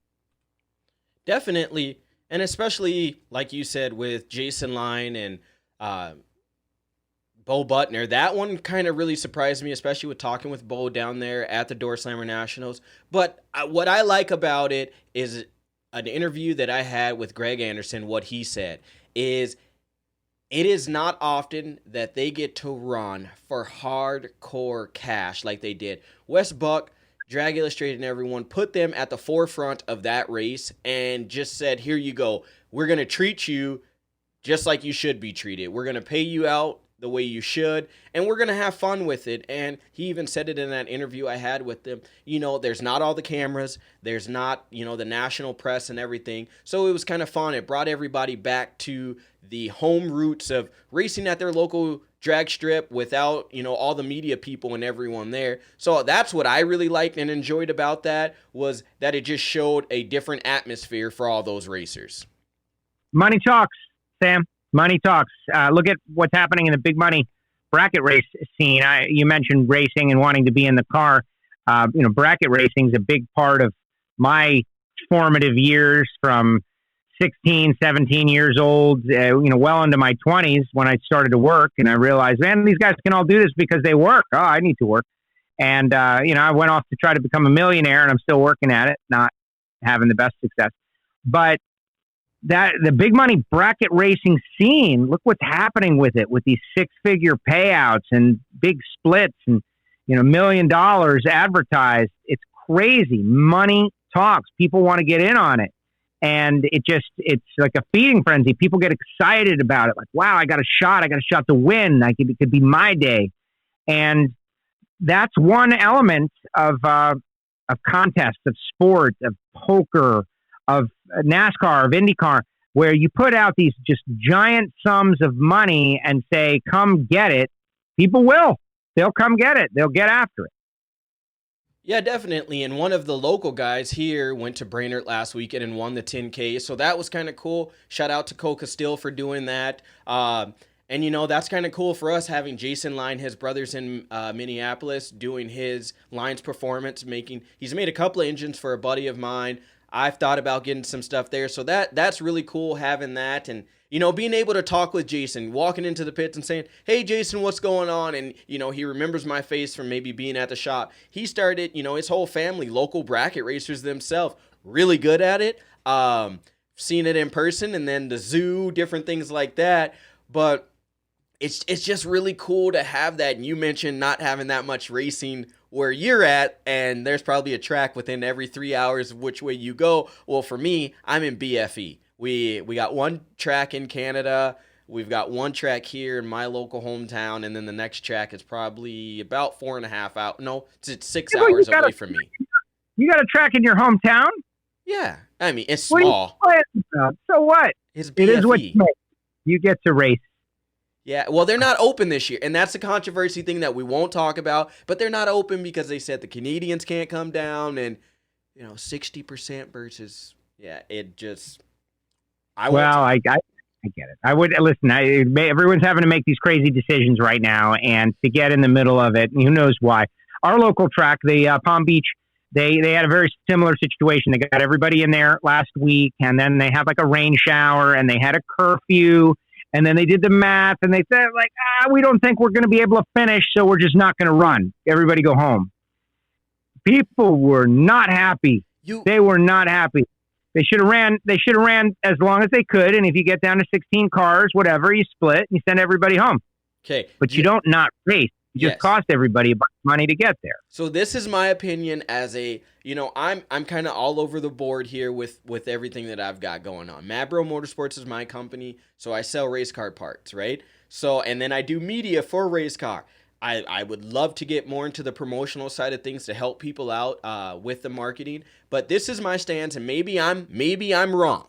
Definitely. And especially, like you said, with Jason Line and Bo Butner, that one kind of really surprised me, especially with talking with Bo down there at the Door Slammer Nationals. But what I like about it is an interview that I had with Greg Anderson. What he said is, it is not often that they get to run for hardcore cash like they did. Wes Buck, Drag Illustrated, and everyone put them at the forefront of that race and just said, here you go. We're going to treat you just like you should be treated. We're going to pay you out the way you should, and we're going to have fun with it. And he even said it in that interview I had with them. There's not all the cameras. There's not, the national press and everything. So it was kind of fun. It brought everybody back to the home roots of racing at their local drag strip without, all the media people and everyone there. So that's what I really liked and enjoyed about that, was that it just showed a different atmosphere for all those racers. Money talks, Sam. Money talks. Look at what's happening in the big money bracket race scene. You mentioned racing and wanting to be in the car. Bracket racing is a big part of my formative years, from 16, 17 years old, well into my 20s when I started to work, and I realized, man, these guys can all do this because they work. Oh, I need to work. And, I went off to try to become a millionaire, and I'm still working at it, not having the best success. But the big money bracket racing scene, look what's happening with it, with these 6-figure payouts and big splits and, $1 million advertised. It's crazy. Money talks. People want to get in on it. And it's like a feeding frenzy. People get excited about it. Like, wow, I got a shot to win. It could be my day. And that's one element of contests, of sport, of poker, of NASCAR, of IndyCar, where you put out these just giant sums of money and say, come get it. People will. They'll come get it. They'll get after it. Yeah, definitely. And one of the local guys here went to Brainerd last weekend and won the 10K. So that was kind of cool. Shout out to Castello for doing that. And, that's kind of cool for us having Jason Line, his brother's in Minneapolis, doing his Line's performance. He's made a couple of engines for a buddy of mine. I've thought about getting some stuff there. So that's really cool having that. And, being able to talk with Jason, walking into the pits and saying, hey, Jason, what's going on? And, he remembers my face from maybe being at the shop. He started, his whole family, local bracket racers themselves, really good at it. Seen it in person and then the zoo, different things like that. But it's just really cool to have that. And you mentioned not having that much racing where you're at, and there's probably a track within every 3 hours of which way you go. Well, for me, I'm in BFE. We got one track in Canada. We've got one track here in my local hometown, and then the next track is probably about 4.5 hours. No, it's 6 hours away from me. You got a track in your hometown? Yeah, I mean it's what small. So what? It's BFE. It is what you get to race. Yeah, well, they're not open this year, and that's the controversy thing that we won't talk about. But they're not open because they said the Canadians can't come down, and 60% versus it just. I get it. I would listen. Everyone's having to make these crazy decisions right now, and to get in the middle of it, who knows why? Our local track, the Palm Beach, they had a very similar situation. They got everybody in there last week, and then they had like a rain shower, and they had a curfew, and then they did the math, and they said like, we don't think we're going to be able to finish, so we're just not going to run. Everybody go home. People were not happy. They were not happy. They should have ran as long as they could, and if you get down to 16 cars, whatever, you split and you send everybody home. Okay. But you don't not race. You just cost everybody a bunch of money to get there. So this is my opinion as I'm kind of all over the board here with everything that I've got going on. Mabro Motorsports is my company, so I sell race car parts, right? So, and then I do media for race car. I would love to get more into the promotional side of things to help people out with the marketing, but this is my stance, and maybe I'm wrong.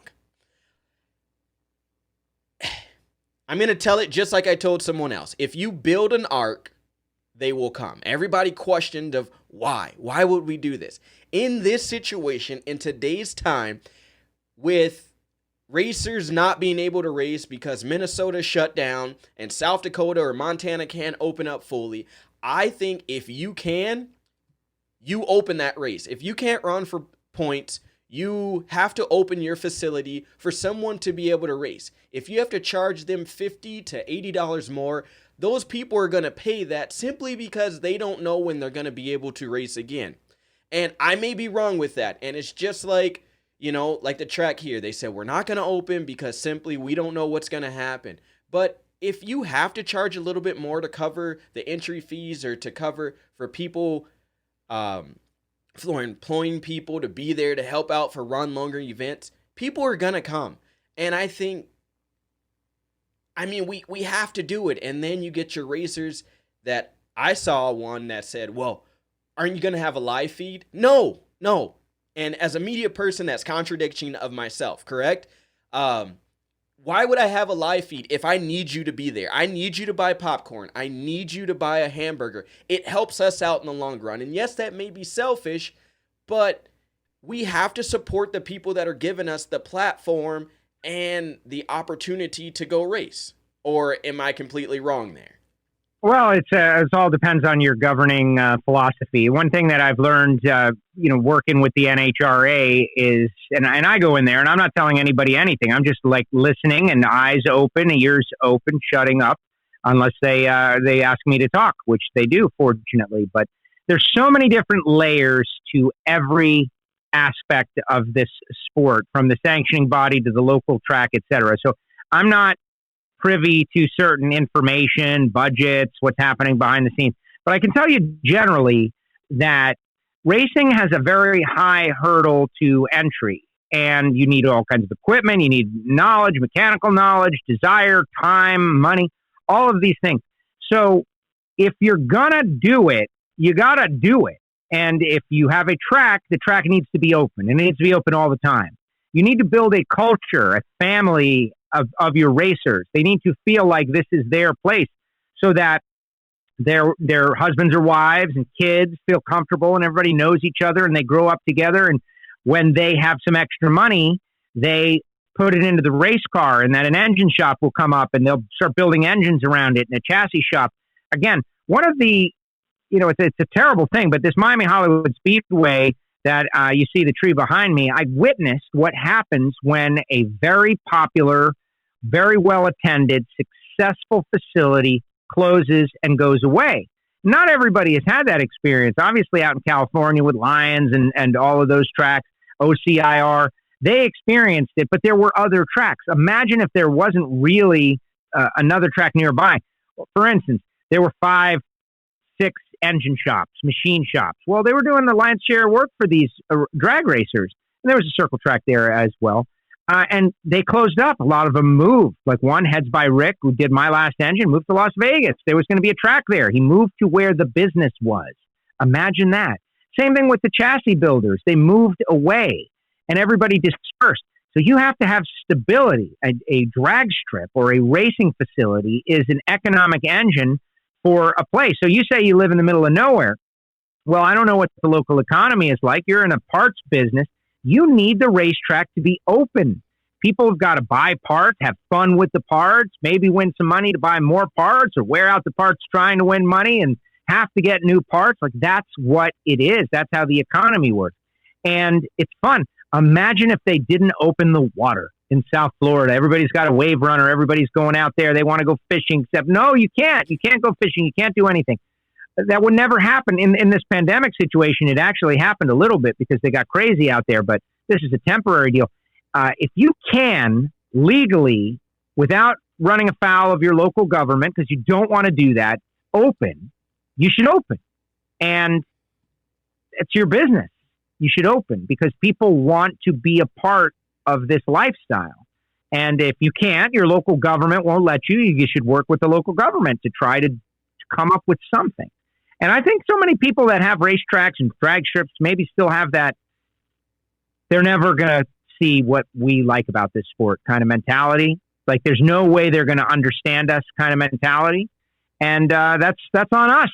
I'm going to tell it just like I told someone else. If you build an arc, they will come. Everybody questioned of why. Why would we do this? In this situation, in today's time, with racers not being able to race because Minnesota shut down and South Dakota or Montana can't open up fully, I think if you can, you open that race. If you can't run for points, you have to open your facility for someone to be able to race. If you have to charge them $50 to $80 more, those people are going to pay that simply because they don't know when they're going to be able to race again. And I may be wrong with that. And it's just like, like the track here, they said we're not going to open because simply we don't know what's going to happen. But if you have to charge a little bit more to cover the entry fees or to cover for people, for employing people to be there to help out for run longer events, people are going to come. And I think, we have to do it. And then you get your racers that I saw one that said, well, aren't you going to have a live feed? No. And as a media person, that's contradiction of myself, correct? Why would I have a live feed if I need you to be there? I need you to buy popcorn. I need you to buy a hamburger. It helps us out in the long run. And yes, that may be selfish, but we have to support the people that are giving us the platform and the opportunity to go race. Or am I completely wrong there? Well, it all depends on your governing philosophy. One thing that I've learned, working with the NHRA is, and I go in there, and I'm not telling anybody anything. I'm just like listening and eyes open, ears open, shutting up, unless they ask me to talk, which they do, fortunately. But there's so many different layers to every aspect of this sport, from the sanctioning body to the local track, et cetera. So I'm not privy to certain information, budgets, what's happening behind the scenes. But I can tell you generally that racing has a very high hurdle to entry. And you need all kinds of equipment. You need knowledge, mechanical knowledge, desire, time, money, all of these things. So if you're going to do it, you got to do it. And if you have a track, the track needs to be open. It needs to be open all the time. You need to build a culture, a family of your racers. They need to feel like this is their place, so that their husbands or wives and kids feel comfortable and everybody knows each other and they grow up together. And when they have some extra money, they put it into the race car, and then an engine shop will come up and they'll start building engines around it, and a chassis shop. Again, one of the, it's a terrible thing, but this Miami Hollywood Speedway that you see the tree behind me, I witnessed what happens when a very popular, very well-attended, successful facility closes and goes away. Not everybody has had that experience. Obviously, out in California with Lions and all of those tracks, OCIR, they experienced it, but there were other tracks. Imagine if there wasn't really another track nearby. For instance, there were 5, 6 engine shops, machine shops. Well, they were doing the lion's share of work for these drag racers. And there was a circle track there as well. And they closed up. A lot of them moved. Like one heads by Rick, who did My Last Engine, moved to Las Vegas. There was going to be a track there. He moved to where the business was. Imagine that. Same thing with the chassis builders. They moved away and everybody dispersed. So you have to have stability. A drag strip or a racing facility is an economic engine for a place. So you say you live in the middle of nowhere. Well, I don't know what the local economy is like. You're in a parts business. You need the racetrack to be open. People have got to buy parts, have fun with the parts, maybe win some money to buy more parts, or wear out the parts trying to win money and have to get new parts. Like, that's what it is. That's how the economy works. And it's fun. Imagine if they didn't open the water in South Florida. Everybody's got a wave runner. Everybody's going out there. They want to go fishing. Except, no, you can't. You can't go fishing. You can't do anything. That would never happen in this pandemic situation. It actually happened a little bit because they got crazy out there, but this is a temporary deal. If you can legally, without running afoul of your local government, because you don't want to do that, open, you should open. And it's your business. You should open because people want to be a part of this lifestyle. And if you can't, your local government won't let you. You should work with the local government to try to come up with something. And I think so many people that have racetracks and drag strips maybe still have that they're never going to see what we like about this sport kind of mentality. Like, there's no way they're going to understand us kind of mentality. And that's on us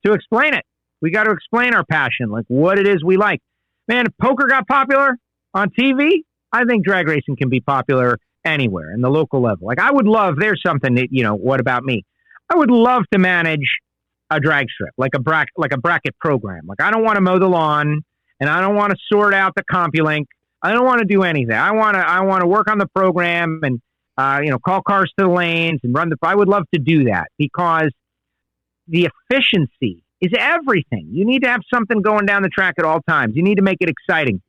to explain it. We got to explain our passion, like what it is we like. Man, if poker got popular on TV, I think drag racing can be popular anywhere in the local level. Like, I would love, there's something that, what about me? I would love to manage a drag strip, like a bracket program. Like, I don't want to mow the lawn, and I don't want to sort out the CompuLink. I don't want to do anything. I want to work on the program and call cars to the lanes and run I would love to do that because the efficiency is everything. You need to have something going down the track at all times. You need to make it exciting.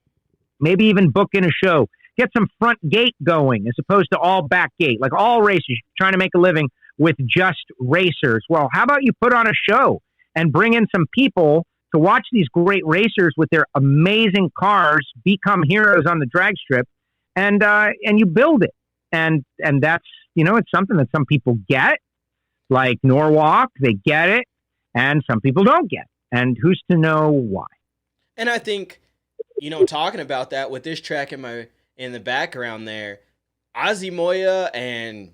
Maybe even book in a show. Get some front gate going as opposed to all back gate. Like, all racers trying to make a living with just racers. Well, how about you put on a show and bring in some people to watch these great racers with their amazing cars become heroes on the drag strip, and you build it. And that's, it's something that some people get, like Norwalk, they get it, and some people don't get it. And who's to know why? And I think, talking about that with this track in the background there, Ozzy Moya and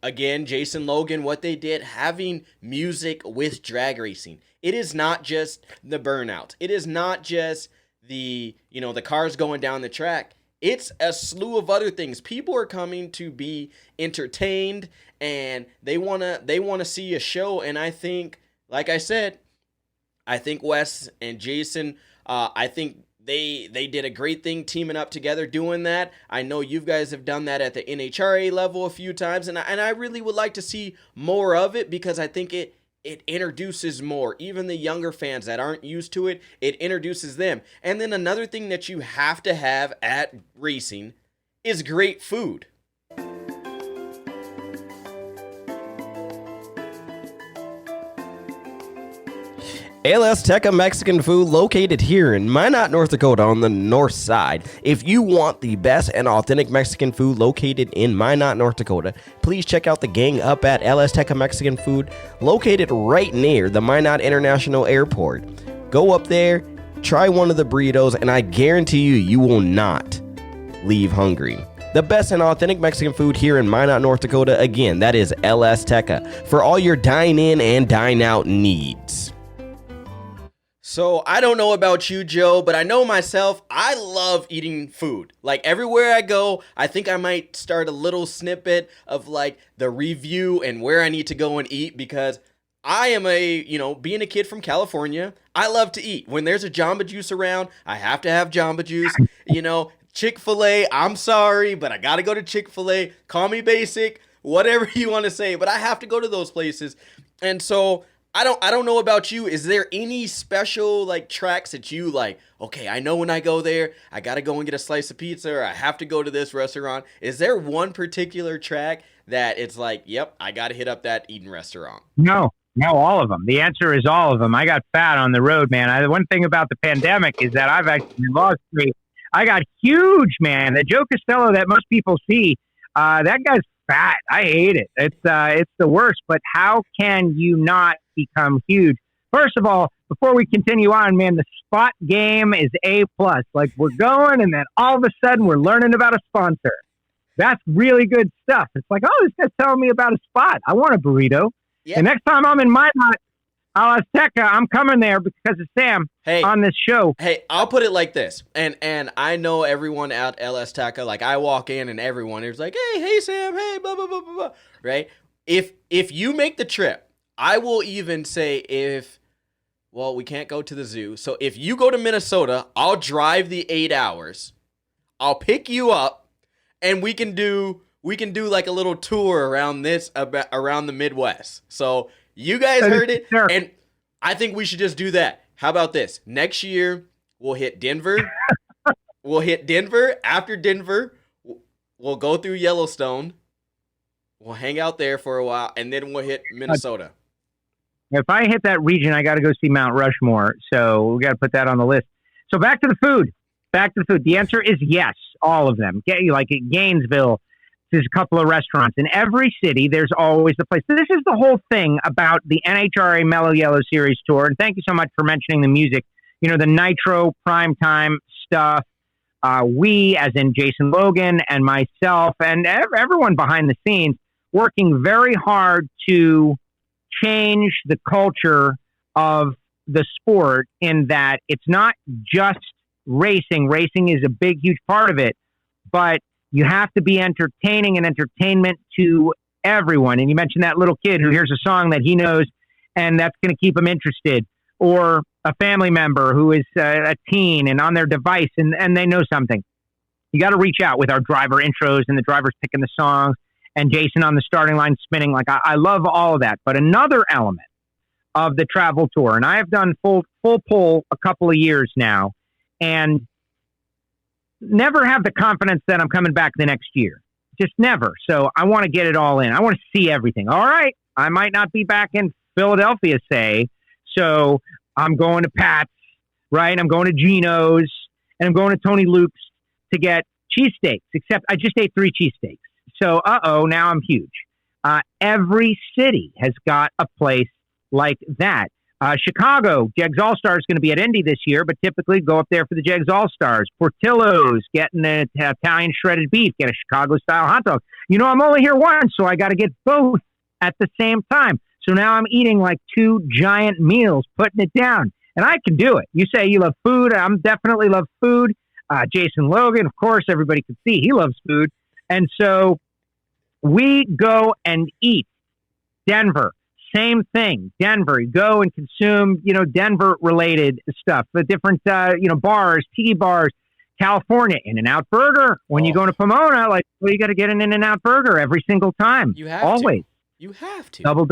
again, Jason Logan, what they did, having music with drag racing. It is not just the burnout. It is not just the cars going down the track. It's a slew of other things. People are coming to be entertained, and they wanna see a show. And I think, like I said, I think Wes and Jason, I think they did a great thing teaming up together doing that. I know you guys have done that at the NHRA level a few times, and I really would like to see more of it, because I think it introduces more. Even the younger fans that aren't used to it, it introduces them. And then another thing that you have to have at racing is great food. LS Teca Mexican food, located here in Minot, North Dakota on the north side. If you want the best and authentic Mexican food located in Minot, North Dakota, please check out the gang up at LS Teca Mexican food, located right near the Minot International Airport. Go up there, try one of the burritos, and I guarantee you will not leave hungry. The best and authentic Mexican food here in Minot, North Dakota. Again, that is LS Teca for all your dine-in and dine-out needs. So I don't know about you, Joe, but I know myself, I love eating food. Like everywhere I go, I think I might start a little snippet of like the review and where I need to go and eat, because I am being a kid from California, I love to eat. When there's a Jamba Juice around, I have to have Jamba Juice. Chick-fil-A, I'm sorry, but I gotta go to Chick-fil-A. Call me basic, whatever you want to say, but I have to go to those places. And so I don't know about you. Is there any special like tracks that you like? Okay, I know when I go there, I gotta go and get a slice of pizza, or I have to go to this restaurant. Is there one particular track that it's like, yep, I gotta hit up that eating restaurant? No, all of them. The answer is all of them. I got fat on the road, man. One thing about the pandemic is that I've actually lost weight. I got huge, man. The Joe Castello that most people see, that guy's fat. I hate it. It's the worst. But how can you not become huge? First of all, before we continue on, man, the spot game is A+. Like, we're going, and then all of a sudden we're learning about a sponsor. That's really good stuff. It's like, oh, this guy's telling me about a spot. I want a burrito. Yeah. The next time I'm in my lot, Azteca, I'm coming there because of Sam on this show. Hey, I'll put it like this, and I know everyone at El Azteca, like I walk in and everyone is like, hey Sam, hey, blah, blah, blah, blah, blah, right? If you make the trip, I will even say we can't go to the zoo. So if you go to Minnesota, I'll drive the 8 hours. I'll pick you up, and we can do like a little tour around the Midwest. So you guys heard it, sure. And I think we should just do that. How about this? Next year, we'll hit Denver. After Denver, we'll go through Yellowstone. We'll hang out there for a while, and then we'll hit Minnesota. If I hit that region, I got to go see Mount Rushmore. So we got to put that on the list. So back to the food. The answer is yes, all of them. Like at Gainesville, there's a couple of restaurants. In every city, there's always a place. This is the whole thing about the NHRA Mellow Yellow Series Tour. And thank you so much for mentioning the music. The Nitro primetime stuff. We, as in Jason Logan and myself and everyone behind the scenes, working very hard to change the culture of the sport, in that it's not just racing. Racing is a big, huge part of it, but you have to be entertaining and entertainment to everyone. And you mentioned that little kid who hears a song that he knows, and that's going to keep him interested. Or a family member who is a teen and on their device, and they know something. You got to reach out with our driver intros and the drivers picking the songs and Jason on the starting line spinning. Like, I love all of that. But another element of the travel tour, and I have done full pull a couple of years now, and never have the confidence that I'm coming back the next year. Just never. So I want to get it all in. I want to see everything. All right, I might not be back in Philadelphia, say, so I'm going to Pat's, right? I'm going to Gino's, and I'm going to Tony Luke's to get cheesesteaks, except I just ate 3 cheesesteaks. So, now I'm huge. Every city has got a place like that. Chicago, Jegs All-Stars is going to be at Indy this year, but typically go up there for the Jegs All-Stars. Portillo's, getting an Italian shredded beef, get a Chicago-style hot dog. I'm only here once, so I got to get both at the same time. So now I'm eating like 2 giant meals, putting it down. And I can do it. You say you love food. I'm definitely love food. Jason Logan, of course, everybody could see he loves food. And so we go and eat. Denver, same thing. Denver, you go and consume, Denver-related stuff. The different, bars, tiki bars. California, In-N-Out Burger. When you go to Pomona, you got to get an In-N-Out Burger every single time. You have always. to. You have to. Double,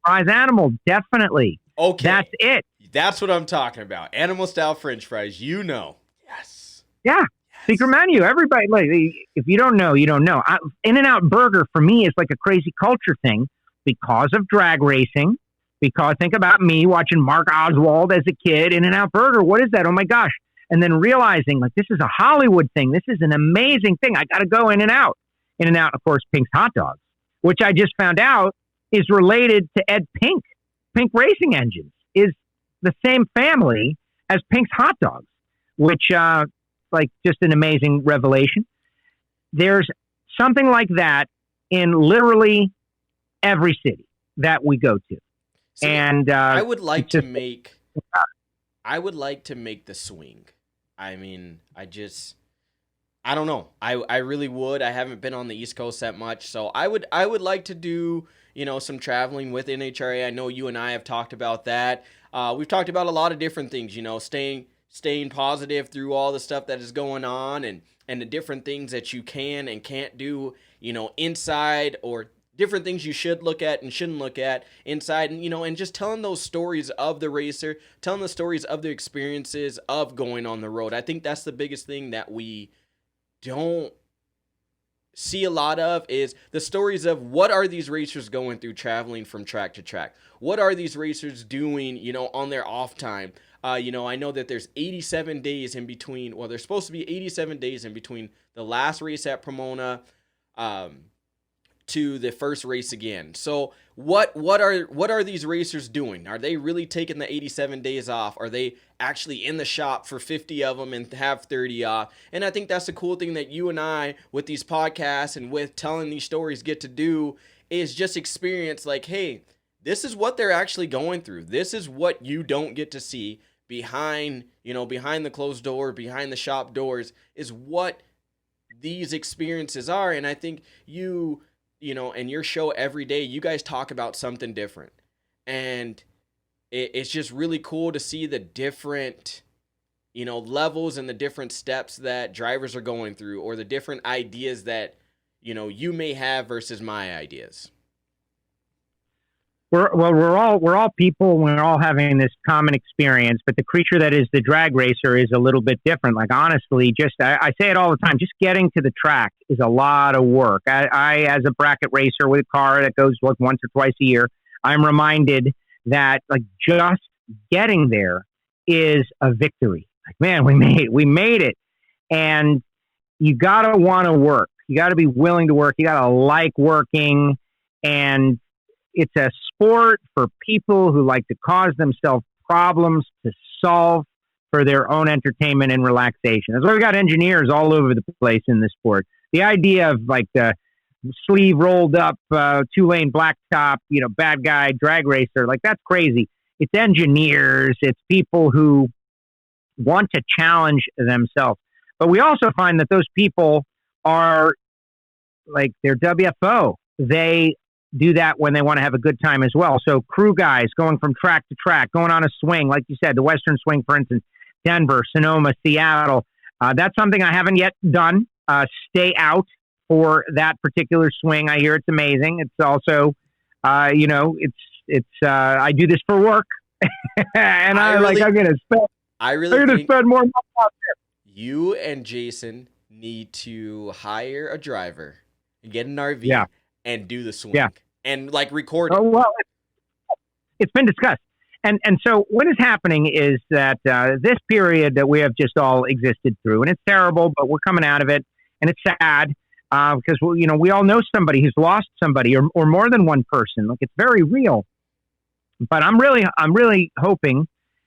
fries animal, definitely. Okay. That's it. That's what I'm talking about. Animal-style French fries, Yes. Yeah. Yes. Secret menu. Everybody, if you don't know, you don't know. In-N-Out Burger, for me, is like a crazy culture thing because of drag racing. Because think about me watching Mark Oswald as a kid. In-N-Out Burger, what is that? Oh, my gosh. And then realizing, this is a Hollywood thing. This is an amazing thing. I got to go In-N-Out. In-N-Out, of course, Pink's Hot Dogs, which I just found out is related to Ed Pink. Pink Racing Engines is the same family as Pink's Hot Dogs, which, just an amazing revelation. There's something like that in literally every city that we go to. See, and I would like to make the swing. I mean, I don't know. I really would. I haven't been on the East Coast that much, so I would like to do, some traveling with NHRA. I know you and I have talked about that. We've talked about a lot of different things, staying positive through all the stuff that is going on and the different things that you can and can't do, inside, or different things you should look at and shouldn't look at inside, and just telling those stories of the racer, telling the stories of the experiences of going on the road. I think that's the biggest thing that we don't see a lot of, is the stories of what are these racers going through traveling from track to track? What are these racers doing, on their off time? I know that there's 87 days in between. Well, there's supposed to be 87 days in between the last race at Pomona, to the first race again. So what are these racers doing? Are they really taking the 87 days off? Are they actually in the shop for 50 of them and have 30 off? And I think that's the cool thing that you and I, with these podcasts and with telling these stories, get to do, is just experience, hey, this is what they're actually going through. This is what you don't get to see behind the closed door, behind the shop doors, is what these experiences are. And I think and your show every day, you guys talk about something different. And it's just really cool to see the different, levels and the different steps that drivers are going through, or the different ideas that, you may have versus my ideas. We're all people. We're all having this common experience, but the creature that is the drag racer is a little bit different. Honestly, I say it all the time, just getting to the track is a lot of work. I as a bracket racer with a car that goes once or twice a year, I'm reminded that just getting there is a victory. Man, we made it. And you gotta want to work. You gotta be willing to work. You gotta like working. And it's a sport for people who like to cause themselves problems to solve for their own entertainment and relaxation. That's why we got engineers all over the place in this sport. The idea of the sleeve rolled up, 2-lane blacktop, bad guy drag racer, that's crazy. It's engineers. It's people who want to challenge themselves. But we also find that those people are they're WFO. They do that when they want to have a good time as well. So crew guys going from track to track, going on a swing, like you said, the Western Swing, for instance, Denver, Sonoma, Seattle. That's something I haven't yet done. Stay out for that particular swing. I hear it's amazing. It's also, I do this for work, and I'm going to spend more money out there. You and Jason need to hire a driver and get an RV. And do the swing. And record it. Oh, well, it's been discussed. And so what is happening is that this period that we have just all existed through, and it's terrible, but we're coming out of it, and it's sad because we all know somebody who's lost somebody, or more than one person. It's very real. But I'm really hoping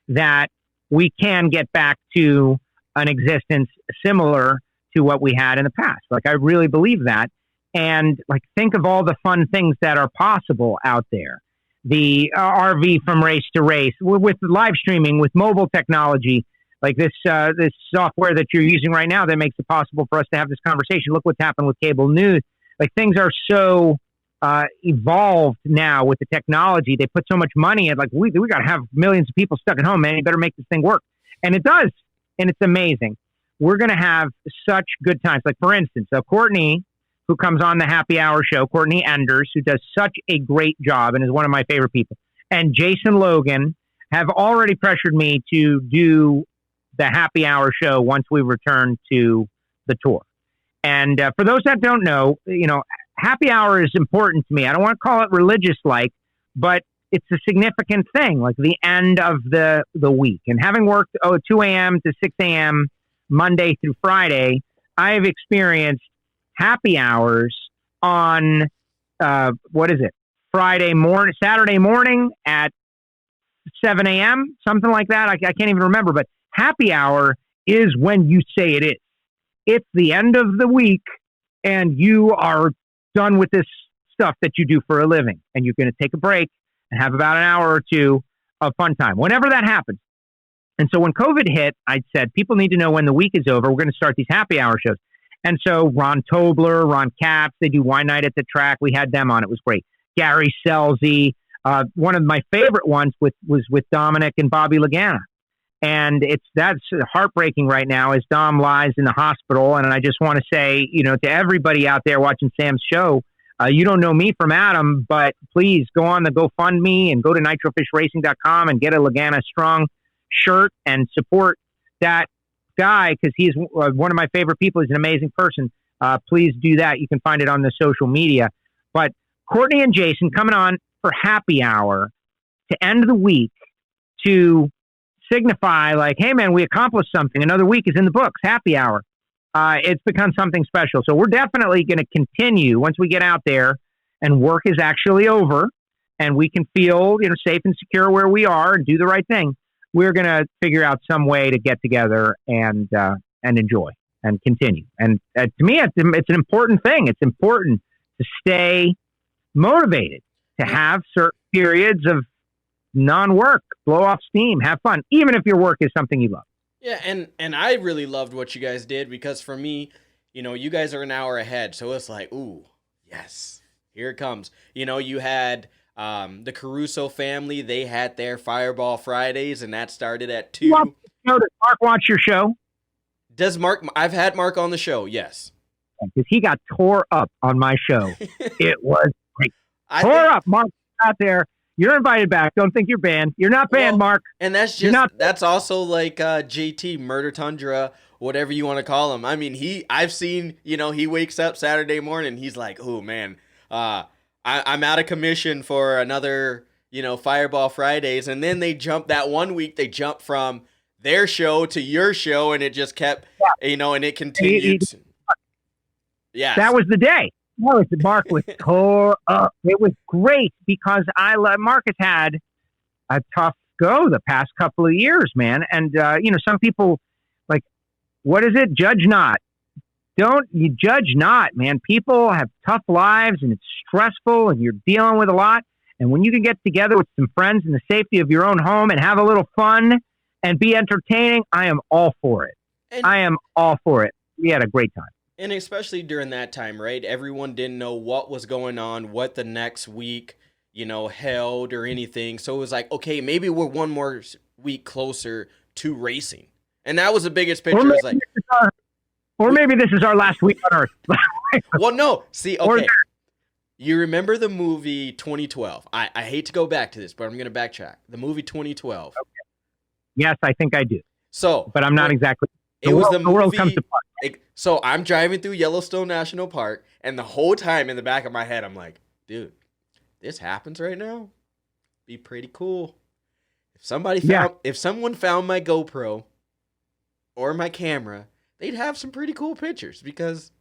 that we can get back to an existence similar to what we had in the past. I really believe that. And think of all the fun things that are possible out there. The RV from race to race with live streaming, with mobile technology. Like this software that you're using right now that makes it possible for us to have this conversation. Look what's happened with cable news. Like things are so evolved now with the technology. They put so much money in. Like we got to have millions of people stuck at home, man. You better make this thing work, and it does, and it's amazing. We're going to have such good times. Like for instance, Courtney, who comes on the Happy Hour show, Courtney Enders, who does such a great job and is one of my favorite people, and Jason Logan have already pressured me to do the Happy Hour show once we return to the tour. And for those that don't know, Happy Hour is important to me. I don't want to call it religious-like, but it's a significant thing, like the end of the week. And having worked 2 a.m. to 6 a.m. Monday through Friday, I have experienced happy hours on, Saturday morning at 7 a.m., something like that. I can't even remember, but happy hour is when you say it is. It's the end of the week and you are done with this stuff that you do for a living and you're going to take a break and have about an hour or two of fun time, whenever that happens. And so when COVID hit, I said, people need to know when the week is over. We're going to start these happy hour shows. And so Ron Tobler, Ron Katz, they do Wine Night at the Track. We had them on. It was great. Gary Selzy. One of my favorite ones was with Dominic and Bobby Lagana. And that's heartbreaking right now as Dom lies in the hospital. And I just want to say, to everybody out there watching Sam's show, you don't know me from Adam, but please go on the GoFundMe and go to nitrofishracing.com and get a Lagana Strong shirt and support that guy because he's one of my favorite people. He's an amazing person. Please do that. You can find it on the social media. But Courtney and Jason coming on for happy hour to end the week to signify like, hey man, we accomplished something. Another week is in the books, happy hour. It's become something special. So we're definitely going to continue once we get out there and work is actually over and we can feel, safe and secure where we are and do the right thing. We're going to figure out some way to get together and enjoy and continue. And to me, it's an important thing. It's important to stay motivated, to have certain periods of non-work, blow off steam, have fun, even if your work is something you love. Yeah, and I really loved what you guys did because for me, you guys are an hour ahead. So it's like, ooh, yes, here it comes. You had the Caruso family, they had their Fireball Fridays, and that started at 2. Does Mark watch your show? Does Mark? I've had Mark on the show, yes. Because he got tore up on my show. It was like, tore up. Mark out there. You're invited back. Don't think you're banned. You're not banned, Mark. And that's that's also like JT, Murder Tundra, whatever you want to call him. I mean, I've seen, he wakes up Saturday morning, he's like, oh man, I'm out of commission for another, Fireball Fridays. And then that 1 week, they jumped from their show to your show, and it just kept, and it continued. Yeah. That was the day. No, Mark was tore up. It was great because Mark has had a tough go the past couple of years, man. And, some people like, what is it? Judge not. Don't you judge not, man. People have tough lives and it's stressful and you're dealing with a lot. And when you can get together with some friends in the safety of your own home and have a little fun and be entertaining, I am all for it. I am all for it. We had a great time. And especially during that time, right? Everyone didn't know what was going on, what the next week, held or anything. So it was like, okay, maybe we're one more week closer to racing. And that was the biggest picture. Or maybe this is our last week on Earth. Well, no. See, okay. You remember the movie 2012. I hate to go back to this, but I'm going to backtrack. The movie 2012. Okay. Yes, I think I do. So, but I'm not exactly. The world comes apart. So I'm driving through Yellowstone National Park, and the whole time in the back of my head, I'm like, dude, this happens right now. Be pretty cool. If someone found my GoPro or my camera, they'd have some pretty cool pictures because,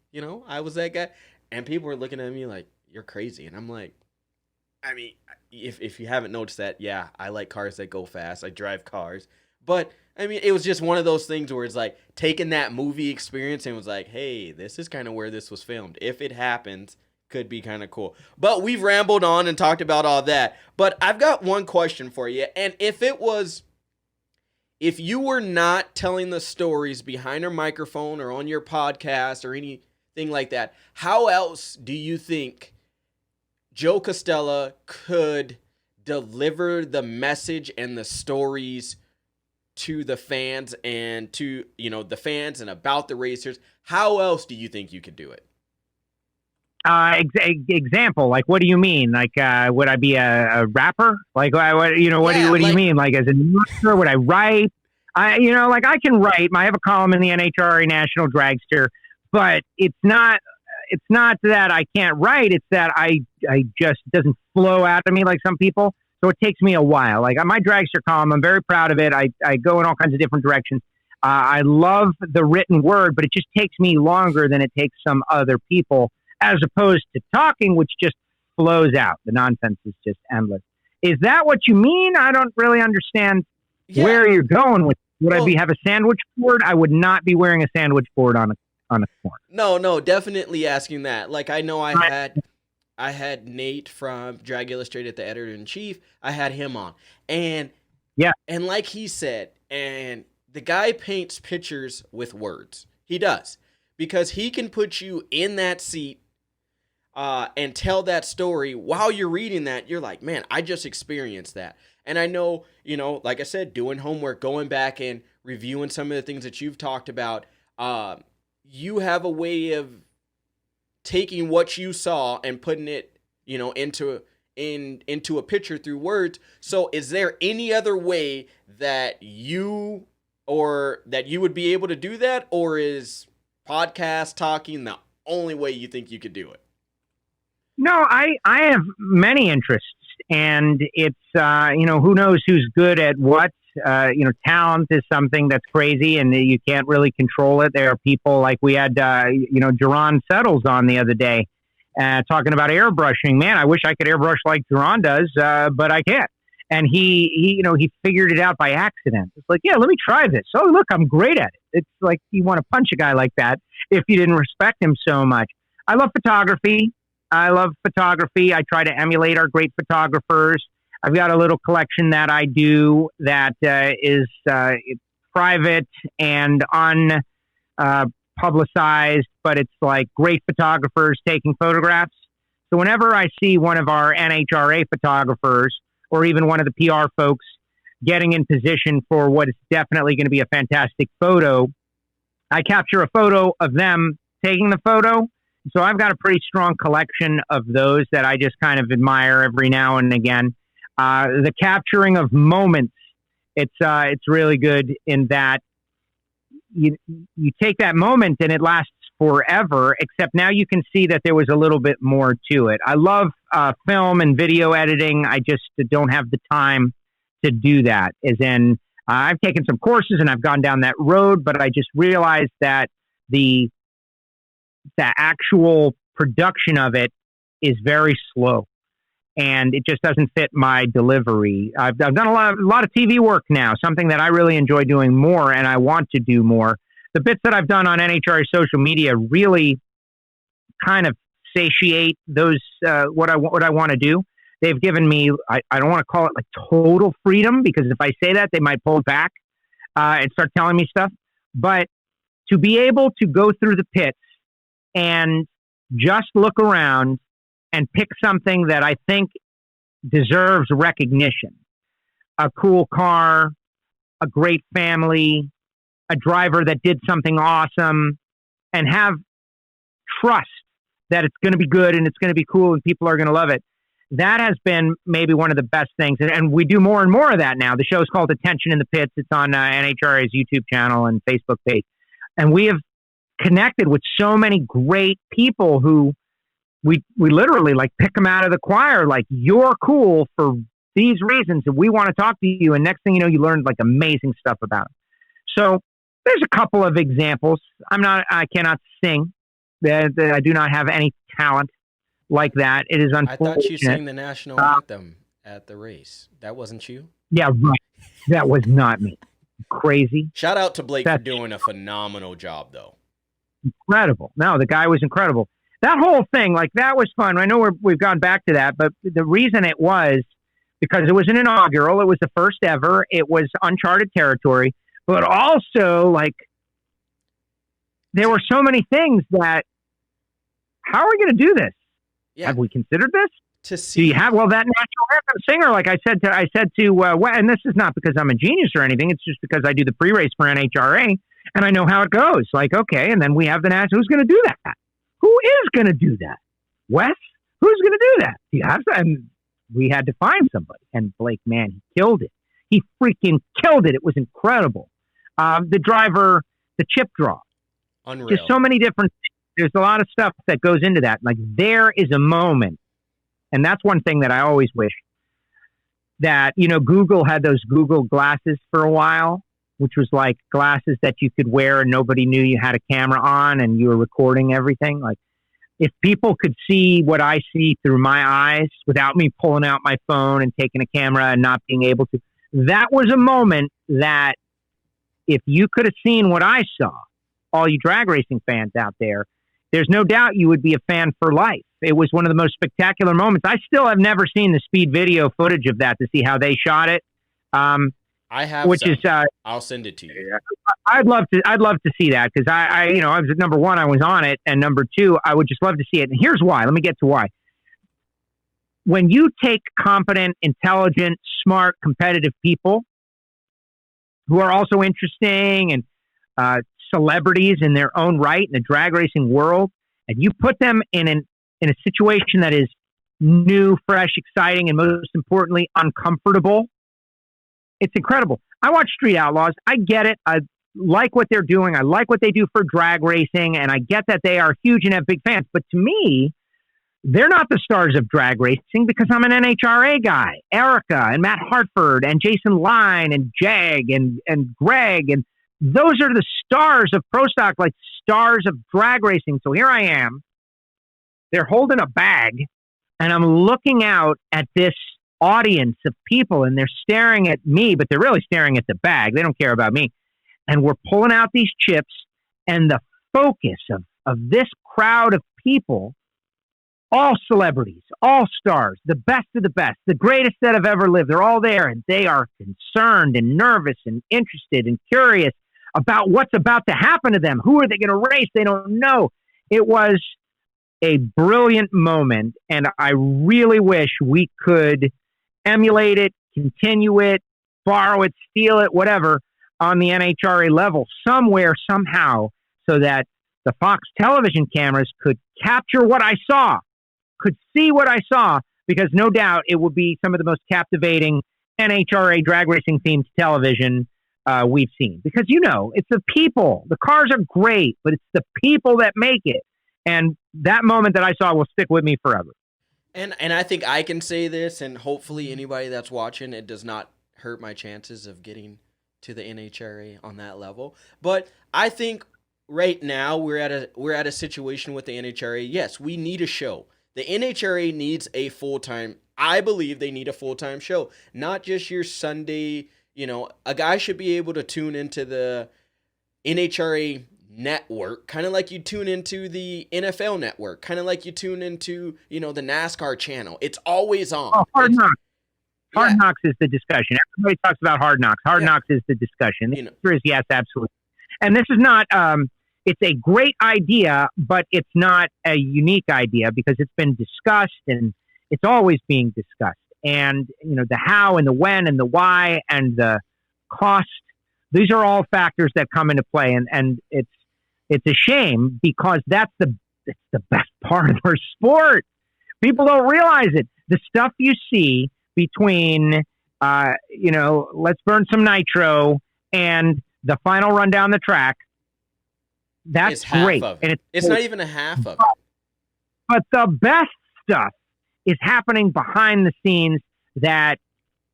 I was that guy. And people were looking at me like, you're crazy. And I'm like, I mean, if you haven't noticed that, yeah, I like cars that go fast. I drive cars. But I mean, it was just one of those things where it's like taking that movie experience and was like, hey, this is kind of where this was filmed. If it happens, could be kind of cool. But we've rambled on and talked about all that. But I've got one question for you. And if if you were not telling the stories behind a microphone or on your podcast or anything like that, how else do you think Joe Castello could deliver the message and the stories to the fans and to, the fans and about the racers? How else do you think you could do it? Example, like, what do you mean? Like, would I be a rapper? Like, what do you mean? Like, as a newscaster, would I write? I can write. I have a column in the NHRA National Dragster, but it's not that I can't write. It's that I just doesn't flow out of me like some people. So it takes me a while. Like, on my dragster column, I'm very proud of it. I go in all kinds of different directions. I love the written word, but it just takes me longer than it takes some other people, as opposed to talking, which just flows out. The nonsense is just endless. Is that what you mean? I don't really understand where you're going with. Would I have a sandwich board? I would not be wearing a sandwich board on a corner. No, definitely asking that. Like, I know I had Nate from Drag Illustrated, the editor-in-chief. I had him on. And like he said, and the guy paints pictures with words. He does. Because he can put you in that seat and tell that story while you're reading that. You're like, man, I just experienced that. And I know, like I said, doing homework, going back and reviewing some of the things that you've talked about, you have a way of taking what you saw and putting it, into a picture through words. So is there any other way that you would be able to do that? Or is podcast talking the only way you think you could do it? No, I have many interests, and it's, who knows who's good at what. Talent is something that's crazy, and you can't really control it. There are people like we had, Jerron Settles on the other day, talking about airbrushing. Man, I wish I could airbrush like Jerron does, but I can't. And he figured it out by accident. It's like, yeah, let me try this. Oh, look, I'm great at it. It's like you want to punch a guy like that if you didn't respect him so much. I love photography. I try to emulate our great photographers. I've got a little collection that I do that is private and unpublicized, but it's like great photographers taking photographs. So whenever I see one of our NHRA photographers or even one of the PR folks getting in position for what is definitely going to be a fantastic photo, I capture a photo of them taking the photo. So I've got a pretty strong collection of those that I just kind of admire every now and again. The capturing of moments, it's really good in that you take that moment and it lasts forever, except now you can see that there was a little bit more to it. I love film and video editing. I just don't have the time to do that. As in, I've taken some courses and I've gone down that road, but I just realized that the actual production of it is very slow, and it just doesn't fit my delivery. I've done a lot of TV work now, something that I really enjoy doing more, and I want to do more. The bits that I've done on NHRA social media really kind of satiate those what I want to do. They've given me, I don't want to call it like total freedom, because if I say that, they might pull back and start telling me stuff. But to be able to go through the pits and just look around and pick something that I think deserves recognition. A cool car, a great family, a driver that did something awesome, and have trust that it's going to be good and it's going to be cool and people are going to love it. That has been maybe one of the best things. And we do more and more of that now. The show is called Attention in the Pits. It's on NHRA's YouTube channel and Facebook page. And we have connected with so many great people who we literally like pick them out of the choir. Like, you're cool for these reasons and we want to talk to you. And next thing you know, you learn like amazing stuff about them. So there's a couple of examples. I cannot sing. I do not have any talent like that. It is unfortunate. I thought you sang the national anthem at the race. That wasn't you? Yeah, right. That was not me. Crazy. Shout out to Blake for doing a phenomenal job, though. Incredible. No, the guy was incredible. That whole thing, like, that was fun. I know we've gone back to that, but the reason it was because it was an inaugural. It was the first ever. It was uncharted territory, but also like there were so many things that, how are we going to do this? Yeah. Have we considered this? To see, Do you have, well, that national anthem singer, like I said to, and this is not because I'm a genius or anything. It's just because I do the pre-race for NHRA and I know how it goes. Like, okay. And then we have the national, who's going to do that? Who is going to do that? Wes? Who's going to do that? Do you have that? And we had to find somebody. And Blake, man, he killed it. He freaking killed it. It was incredible. The driver, the chip draw. unreal. Just so many different things. There's a lot of stuff that goes into that. Like, there is a moment, and that's one thing that I always wish that, Google had those Google glasses for a while, which was like glasses that you could wear and nobody knew you had a camera on and you were recording everything. Like, if people could see what I see through my eyes without me pulling out my phone and taking a camera and not being able to, that was a moment that if you could have seen what I saw, all you drag racing fans out there, there's no doubt you would be a fan for life. It was one of the most spectacular moments. I still have never seen the speed video footage of that to see how they shot it. I have, which is I'll send it to you. I'd love to see that because I was number one, I was on it, and number two, I would just love to see it. And here's why. Let me get to why. When you take competent, intelligent, smart, competitive people who are also interesting and celebrities in their own right in the drag racing world, and you put them in a situation that is new, fresh, exciting, and most importantly, uncomfortable, it's incredible. I watch Street Outlaws. I get it. I like what they're doing. I like what they do for drag racing, and I get that they are huge and have big fans. But to me, they're not the stars of drag racing because I'm an NHRA guy. Erica and Matt Hartford and Jason Line and Jag and Greg, and those are the stars of pro stock, like stars of drag racing. So here I am. They're holding a bag, and I'm looking out at this audience of people, and they're staring at me, but they're really staring at the bag. They don't care about me. And we're pulling out these chips, and the focus of this crowd of people, all celebrities, all stars, the best of the best, the greatest that have ever lived, they're all there, and they are concerned and nervous and interested and curious about what's about to happen to them. Who are they going to race? They don't know. It was a brilliant moment, and I really wish we could emulate it, continue it, borrow it, steal it, whatever, on the NHRA level somewhere, somehow, so that the Fox television cameras could capture what I saw, could see what I saw, because no doubt it would be some of the most captivating NHRA drag racing themed television we've seen. Because, it's the people. The cars are great, but it's the people that make it. And that moment that I saw will stick with me forever. And I think I can say this, and hopefully anybody that's watching, it does not hurt my chances of getting to the NHRA on that level. But I think right now we're at a situation with the NHRA. Yes, we need a show. The NHRA needs a full-time. I believe they need a full-time show, not just your Sunday. A guy should be able to tune into the NHRA network, kind of like you tune into the NFL network, kind of like you tune into, the NASCAR channel. It's always on. Oh, Hard Knocks. Hard Knocks is the discussion. Everybody talks about Hard Knocks. Hard Knocks is the discussion. The answer is yes, absolutely. And this is not, it's a great idea, but it's not a unique idea because it's been discussed and it's always being discussed. And, the how and the when and the why and the cost, these are all factors that come into play. And it's a shame because it's the best part of our sport. People don't realize it. The stuff you see between, let's burn some nitro and the final run down the track, that's great. And it's not even a half of it. But the best stuff is happening behind the scenes that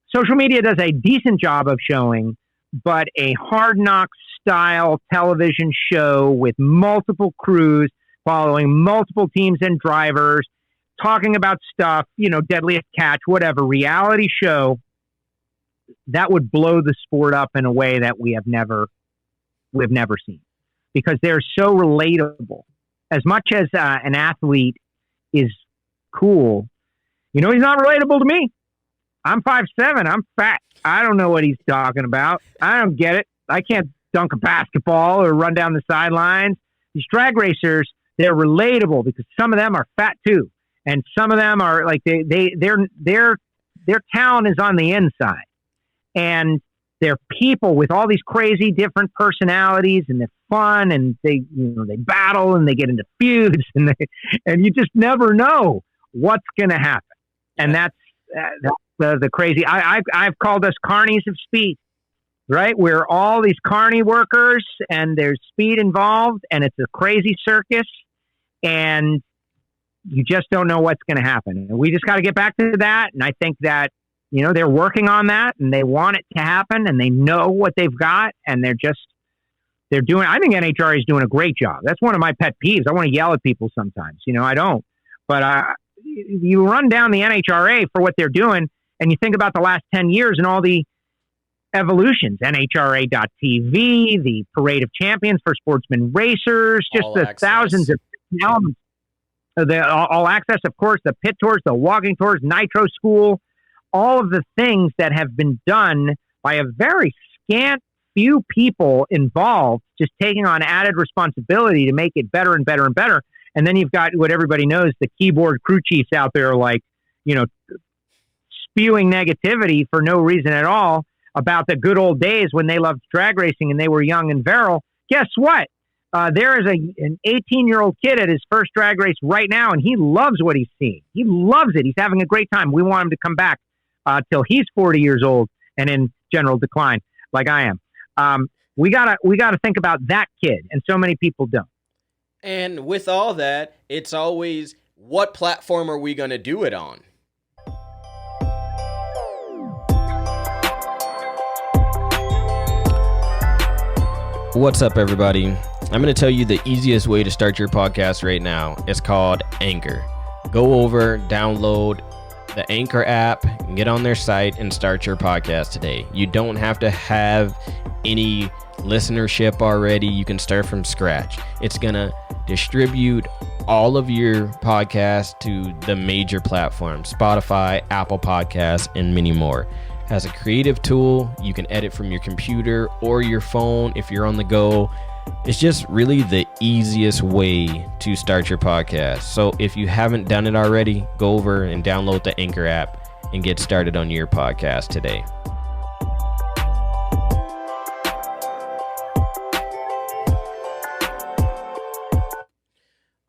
social media does a decent job of showing, but a Hard Knocks style television show with multiple crews following multiple teams and drivers, talking about stuff, Deadliest Catch, whatever, reality show, that would blow the sport up in a way that we've never seen because they're so relatable. As much as an athlete is cool, he's not relatable to me. I'm 5'7". I'm fat. I don't know what he's talking about. I don't get it. I can't dunk a basketball or run down the sidelines. These drag racers, they're relatable because some of them are fat too, and some of them are like their talent is on the inside, and they're people with all these crazy different personalities, and they're fun, and they battle and they get into feuds, and you just never know what's going to happen, and that's the crazy. I've called us carnies of speed. Right? We're all these carny workers and there's speed involved and it's a crazy circus and you just don't know what's going to happen. And we just got to get back to that. And I think that, they're working on that and they want it to happen and they know what they've got and they're doing, I think NHRA is doing a great job. That's one of my pet peeves. I want to yell at people sometimes, I don't, but you run down the NHRA for what they're doing and you think about the last 10 years and all the evolutions, NHRA.TV, the Parade of Champions for Sportsman Racers, just the thousands of elements, the all access, of course, the pit tours, the walking tours, Nitro School, all of the things that have been done by a very scant few people involved, just taking on added responsibility to make it better and better and better. And then you've got what everybody knows, the keyboard crew chiefs out there, like, spewing negativity for no reason at all about the good old days when they loved drag racing and they were young and virile. Guess what? There is an 18-year-old kid at his first drag race right now, and he loves what he's seeing. He loves it. He's having a great time. We want him to come back till he's 40 years old and in general decline, like I am. We gotta think about that kid, and so many people don't. And with all that, it's always, what platform are we going to do it on? What's up, everybody? I'm going to tell you the easiest way to start your podcast right now. It's called Anchor. Go over, download the Anchor app, get on their site, and start your podcast today. You don't have to have any listenership already. You can start from scratch. It's going to distribute all of your podcasts to the major platforms, Spotify, Apple Podcasts, and many more. As a creative tool, you can edit from your computer or your phone if you're on the go. It's just really the easiest way to start your podcast. So if you haven't done it already, go over and download the Anchor app and get started on your podcast today.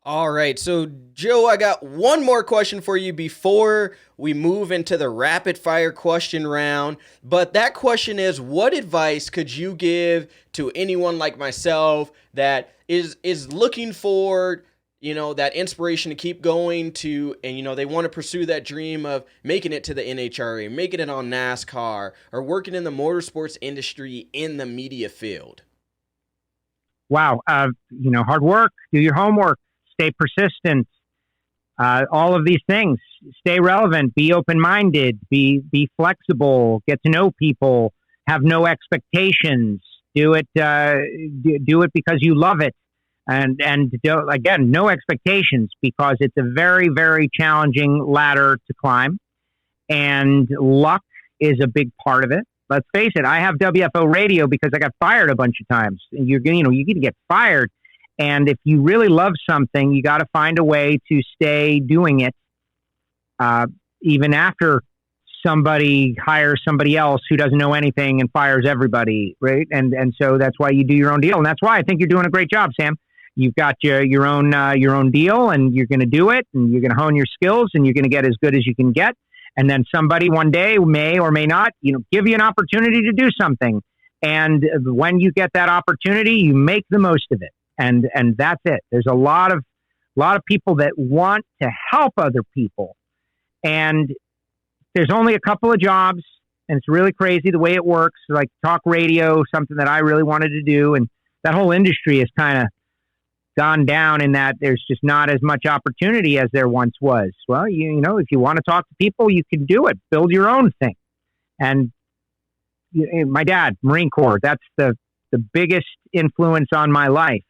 All right, so Joe, I got one more question for you before we move into the rapid fire question round. But that question is, what advice could you give to anyone like myself that is looking for, that inspiration to keep going to, and, they want to pursue that dream of making it to the NHRA, making it on NASCAR, or working in the motorsports industry in the media field? Wow. Hard work, do your homework. Stay persistent, all of these things. Stay relevant, be open-minded, be flexible, get to know people, have no expectations, do it because you love it. And again, no expectations, because it's a very, very challenging ladder to climb. And luck is a big part of it. Let's face it, I have WFO radio because I got fired a bunch of times. You can get fired. And if you really love something, you got to find a way to stay doing it, even after somebody hires somebody else who doesn't know anything and fires everybody, right? And so that's why you do your own deal, and that's why I think you're doing a great job, Sam. You've got your own deal, and you're going to do it, and you're going to hone your skills, and you're going to get as good as you can get. And then somebody one day may or may not, give you an opportunity to do something. And when you get that opportunity, you make the most of it. And that's it. There's a lot of people that want to help other people, and there's only a couple of jobs, and it's really crazy the way it works. Like talk radio, something that I really wanted to do, and that whole industry has kind of gone down in that there's just not as much opportunity as there once was. Well, if you want to talk to people, you can do it. Build your own thing. And my dad, Marine Corps, that's the biggest influence on my life.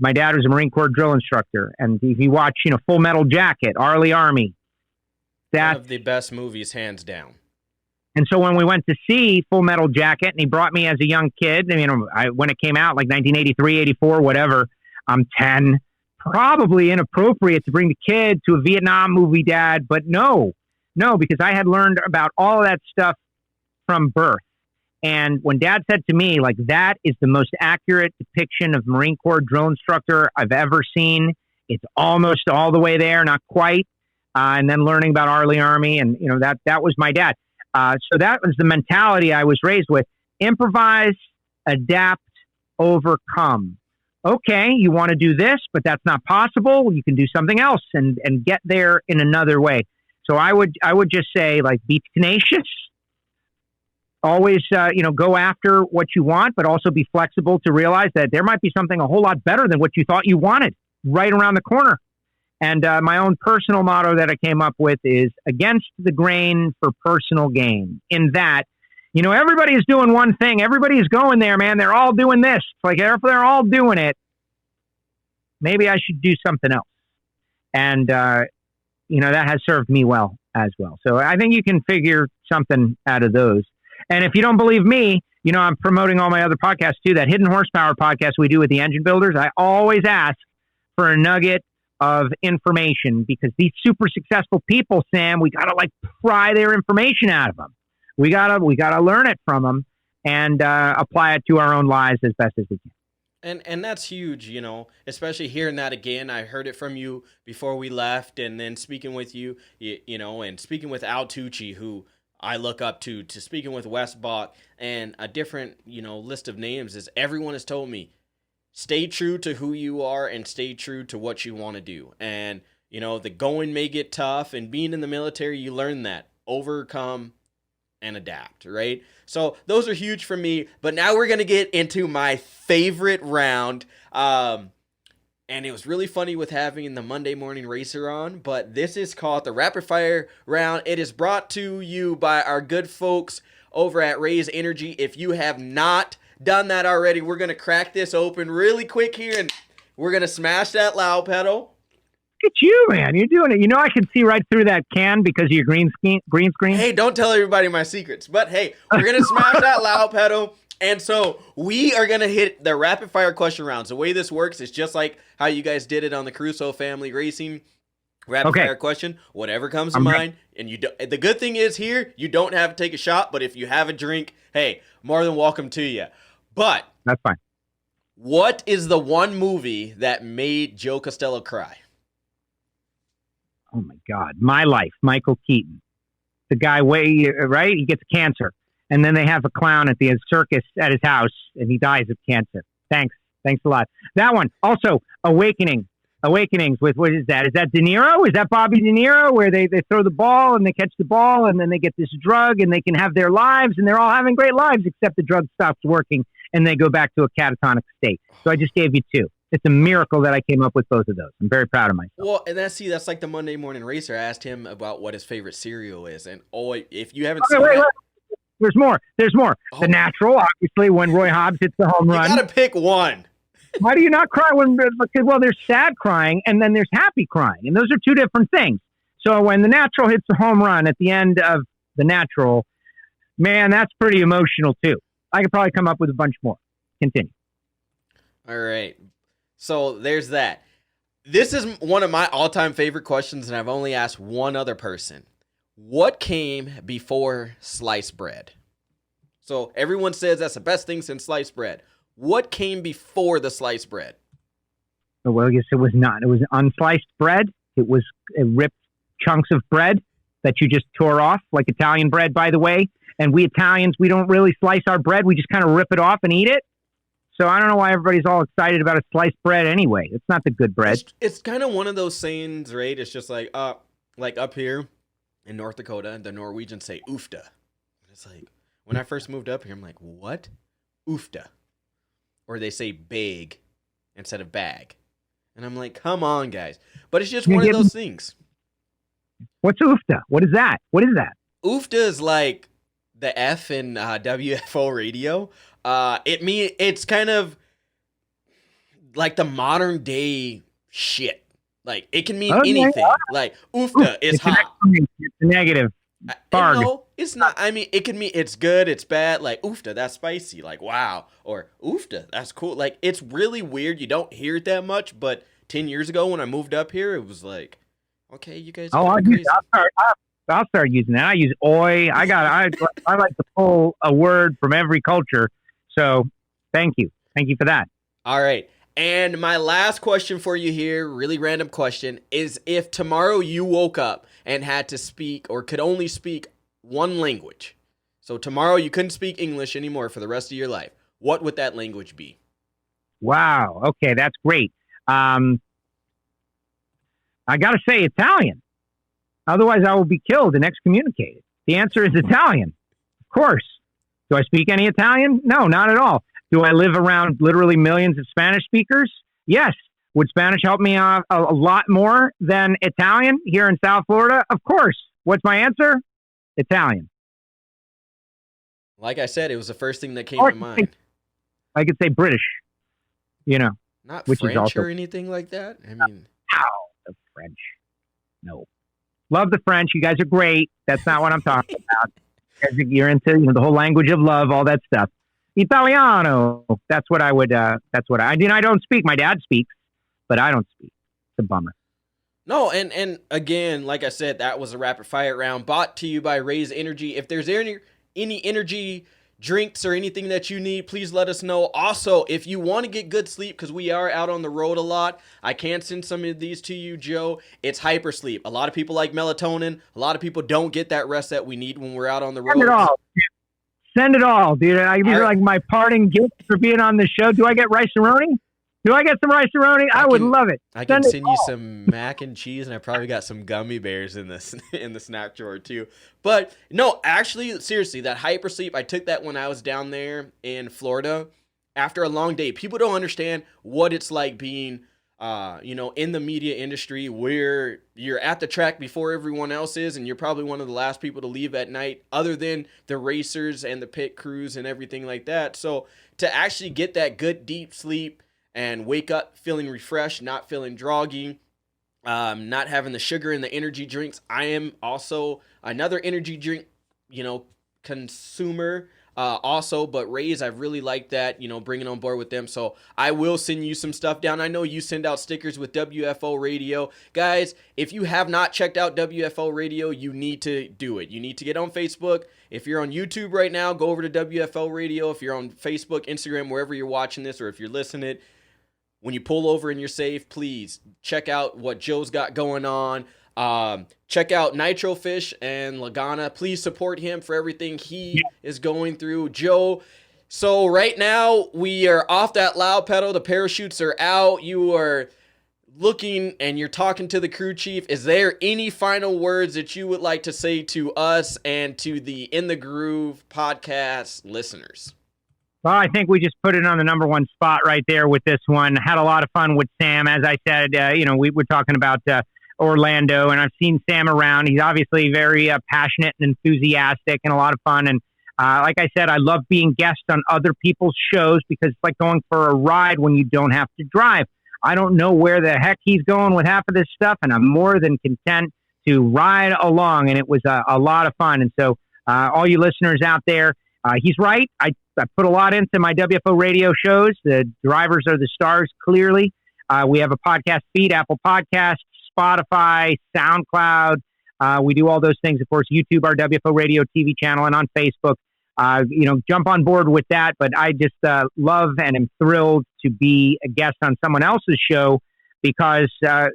My dad was a Marine Corps drill instructor, and if you watch, Full Metal Jacket, Arlie Army, one of the best movies, hands down. And so when we went to see Full Metal Jacket, and he brought me as a young kid, when it came out, like 1983, 84, whatever, I'm 10. Probably inappropriate to bring the kid to a Vietnam movie, Dad, but no, because I had learned about all of that stuff from birth. And when Dad said to me, like, that is the most accurate depiction of Marine Corps drill instructor I've ever seen. It's almost all the way there, not quite. And then learning about Army Army, and that was my dad. So that was the mentality I was raised with. Improvise, adapt, overcome. Okay, you want to do this, but that's not possible. You can do something else and get there in another way. So I would just say, like, be tenacious. Always, go after what you want, but also be flexible to realize that there might be something a whole lot better than what you thought you wanted right around the corner. And my own personal motto that I came up with is against the grain for personal gain. In that, everybody is doing one thing. Everybody is going there, man. They're all doing this. It's like, if they're all doing it, maybe I should do something else. And, that has served me well as well. So I think you can figure something out of those. And if you don't believe me, I'm promoting all my other podcasts too. That Hidden Horsepower podcast we do with the engine builders. I always ask for a nugget of information, because these super successful people, Sam, we got to pry their information out of them. We got to learn it from them and apply it to our own lives as best as we can. And that's huge, especially hearing that again. I heard it from you before we left, and then speaking with you, and speaking with Al Tucci, who I look up to speaking with Wes Bach, and a different, list of names, is everyone has told me, stay true to who you are and stay true to what you want to do. And, the going may get tough, and being in the military, you learn that. Overcome and adapt, right? So those are huge for me. But now we're going to get into my favorite round. And it was really funny with having the Monday Morning Racer on, but this is called the Rapid Fire Round. It is brought to you by our good folks over at Raise Energy. If you have not done that already, we're going to crack this open really quick here, and we're going to smash that loud pedal. Look at you, man. You're doing it. I can see right through that can because of your green screen. Hey, don't tell everybody my secrets, but hey, we're going to smash that loud pedal. And so we are going to hit the rapid fire question rounds. The way this works is just like how you guys did it on the Crusoe Family Racing. Rapid fire question, whatever comes to mind. And the good thing is here, you don't have to take a shot, but if you have a drink, hey, more than welcome to you. But that's fine. What is the one movie that made Joe Castello cry? Oh my God. My Life, Michael Keaton. The guy right? He gets cancer. And then they have a clown at the circus at his house, and he dies of cancer. Thanks a lot. That one. Also, Awakenings with, what is that? Is that De Niro? Is that Bobby De Niro, where they throw the ball and they catch the ball and then they get this drug and they can have their lives and they're all having great lives except the drug stops working and they go back to a catatonic state. So I just gave you two. It's a miracle that I came up with both of those. I'm very proud of myself. Well, and that's like the Monday Morning Racer. I asked him about what his favorite cereal is. And if you haven't seen that. There's more. Oh. The Natural, obviously, when Roy Hobbs hits the home run. You got to pick one. Why do you not cry well, there's sad crying and then there's happy crying. And those are two different things. So when The Natural hits the home run at the end of The Natural, man, that's pretty emotional too. I could probably come up with a bunch more. Continue. All right. So there's that. This is one of my all-time favorite questions, and I've only asked one other person. What came before sliced bread? So everyone says that's the best thing since sliced bread. What came before the sliced bread? Well, I guess it was not. It was unsliced bread. It was ripped chunks of bread that you just tore off, like Italian bread, by the way. And we Italians, we don't really slice our bread. We just kind of rip it off and eat it. So I don't know why everybody's all excited about a sliced bread anyway. It's not the good bread. It's kind of one of those sayings, right? It's just like up here in North Dakota, the Norwegians say oofta. It's like, when I first moved up here, I'm like, what? Oofta. Or they say bag instead of bag. And I'm like, come on, guys. But it's just one of those things. What's oofta? What is that? Oofta is like the F in WFO radio. It's kind of like the modern day shit. Like, it can mean anything. Like, oofta is hot. It's a negative. And Barg. no, it's not. I mean, it can mean it's good, it's bad. Like, oofta, that's spicy. Like, wow. Or, oofta, that's cool. Like, it's really weird. You don't hear it that much. But 10 years ago when I moved up here, it was like, okay, you guys Oh, are crazy. I'll start using that. I use oi. I like to pull a word from every culture. So thank you for that. All right. And my last question for you here, really random question, is if tomorrow you woke up and had to speak or could only speak one language. So tomorrow you couldn't speak English anymore for the rest of your life. What would that language be? Wow. Okay, that's great. I got to say Italian. Otherwise, I will be killed and excommunicated. The answer is Italian. Of course. Do I speak any Italian? No, not at all. Do I live around literally millions of Spanish speakers? Yes. Would Spanish help me a lot more than Italian here in South Florida? Of course. What's my answer? Italian. Like I said, it was the first thing that came to mind. I could say British, Not which French is also, or anything like that? I mean... the French. No. Love the French. You guys are great. That's not what I'm talking about. You're into the whole language of love, all that stuff. Italiano. That's what I would. I don't speak. My dad speaks, but I don't speak. It's a bummer. No, and again, like I said, that was a rapid fire round brought to you by Raise Energy. If there's any energy drinks or anything that you need, please let us know. Also, if you want to get good sleep, because we are out on the road a lot, I can send some of these to you, Joe. It's hypersleep. A lot of people like melatonin. A lot of people don't get that rest that we need when we're out on the road. Send it all. Send it all, dude. These are like my parting gifts for being on the show. Do I get rice-a-roni? Do I get some rice-a-roni? I would love it. I can send you some mac and cheese, and I probably got some gummy bears in the snack drawer too. But no, actually, seriously, that hypersleep, I took that when I was down there in Florida after a long day. People don't understand what it's like being, in the media industry where you're at the track before everyone else is, and you're probably one of the last people to leave at night, other than the racers and the pit crews and everything like that. So to actually get that good deep sleep and wake up feeling refreshed, not feeling groggy, not having the sugar in the energy drinks. I am also another energy drink, consumer also, but Raise, I really like that, bringing on board with them. So I will send you some stuff down. I know you send out stickers with WFO Radio. Guys, if you have not checked out WFO Radio, you need to do it. You need to get on Facebook. If you're on YouTube right now, go over to WFO Radio. If you're on Facebook, Instagram, wherever you're watching this, or if you're listening, when you pull over and you're safe, please check out what Joe's got going on. Check out Nitro Fish and Lagana. Please support him for everything he is going through. Joe, so right now we are off that loud pedal. The parachutes are out. You are looking and you're talking to the crew chief. Is there any final words that you would like to say to us and to the In the Groove podcast listeners? Well, I think we just put it on the number one spot right there with this one. Had a lot of fun with Sam. As I said, we were talking about Orlando, and I've seen Sam around. He's obviously very passionate and enthusiastic and a lot of fun. And like I said, I love being guest on other people's shows because it's like going for a ride when you don't have to drive. I don't know where the heck he's going with half of this stuff, and I'm more than content to ride along. And it was a lot of fun. And so all you listeners out there, he's right. I put a lot into my WFO radio shows. The drivers are the stars, clearly. We have a podcast feed, Apple Podcasts, Spotify, SoundCloud. We do all those things. Of course, YouTube, our WFO radio TV channel, and on Facebook. Jump on board with that. But I just love and am thrilled to be a guest on someone else's show because, I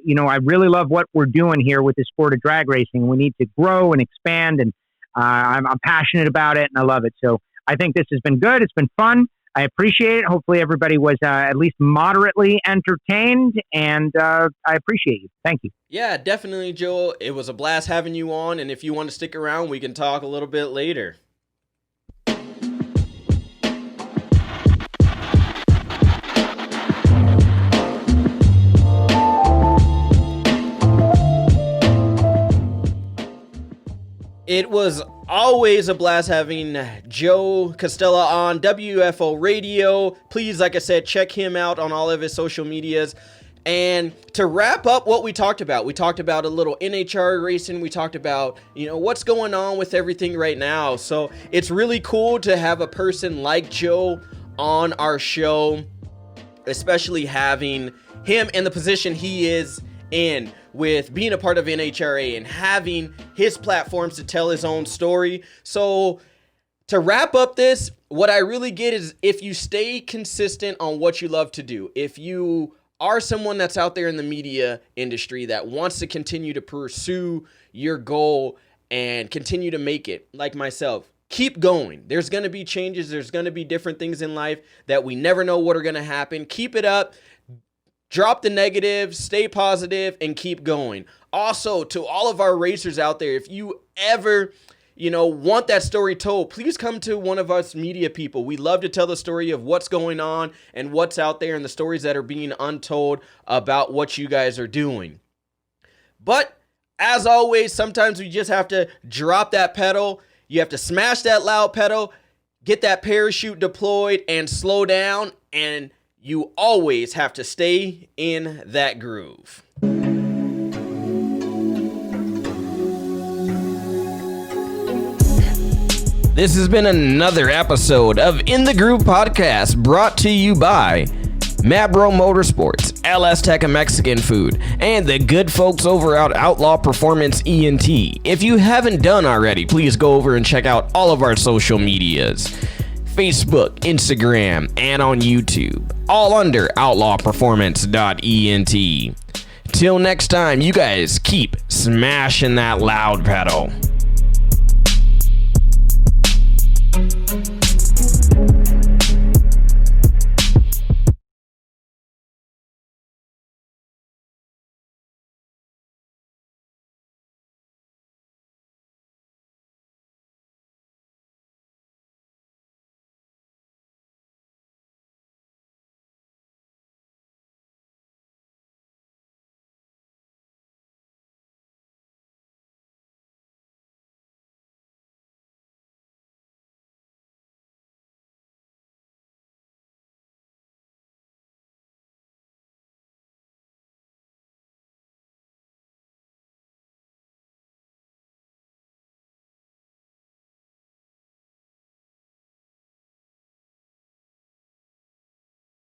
really love what we're doing here with the sport of drag racing. We need to grow and expand, and I'm passionate about it, and I love it. So I think this has been good. It's been fun. I appreciate it. Hopefully everybody was at least moderately entertained, and I appreciate you. Thank you. Yeah, definitely, Joel. It was a blast having you on, and if you want to stick around, we can talk a little bit later. It was always a blast having Joe Castello on WFO Radio. Please, like I said, check him out on all of his social medias. And to wrap up what we talked about a little NHRA racing. We talked about, what's going on with everything right now. So it's really cool to have a person like Joe on our show, especially having him in the position he is in with being a part of NHRA and having his platforms to tell his own story. So to wrap up this, what I really get is if you stay consistent on what you love to do, if you are someone that's out there in the media industry that wants to continue to pursue your goal and continue to make it, like myself, keep going. There's going to be changes. There's going to be different things in life that we never know what are going to happen. Keep it up. Drop the negative, stay positive, and keep going. Also, to all of our racers out there, if you ever want that story told, please come to one of us media people. We love to tell the story of what's going on and what's out there and the stories that are being untold about what you guys are doing. But as always, sometimes we just have to drop that pedal. You have to smash that loud pedal, get that parachute deployed, and slow down. And you always have to stay in that groove. This has been another episode of In the Groove Podcast, brought to you by Mabro Motorsports, LS Tech and Mexican Food, and the good folks over at Outlaw Performance ENT. If you haven't done already, please go over and check out all of our social medias. Facebook, Instagram, and on YouTube, all under outlawperformance.ent. Till next time, you guys keep smashing that loud pedal.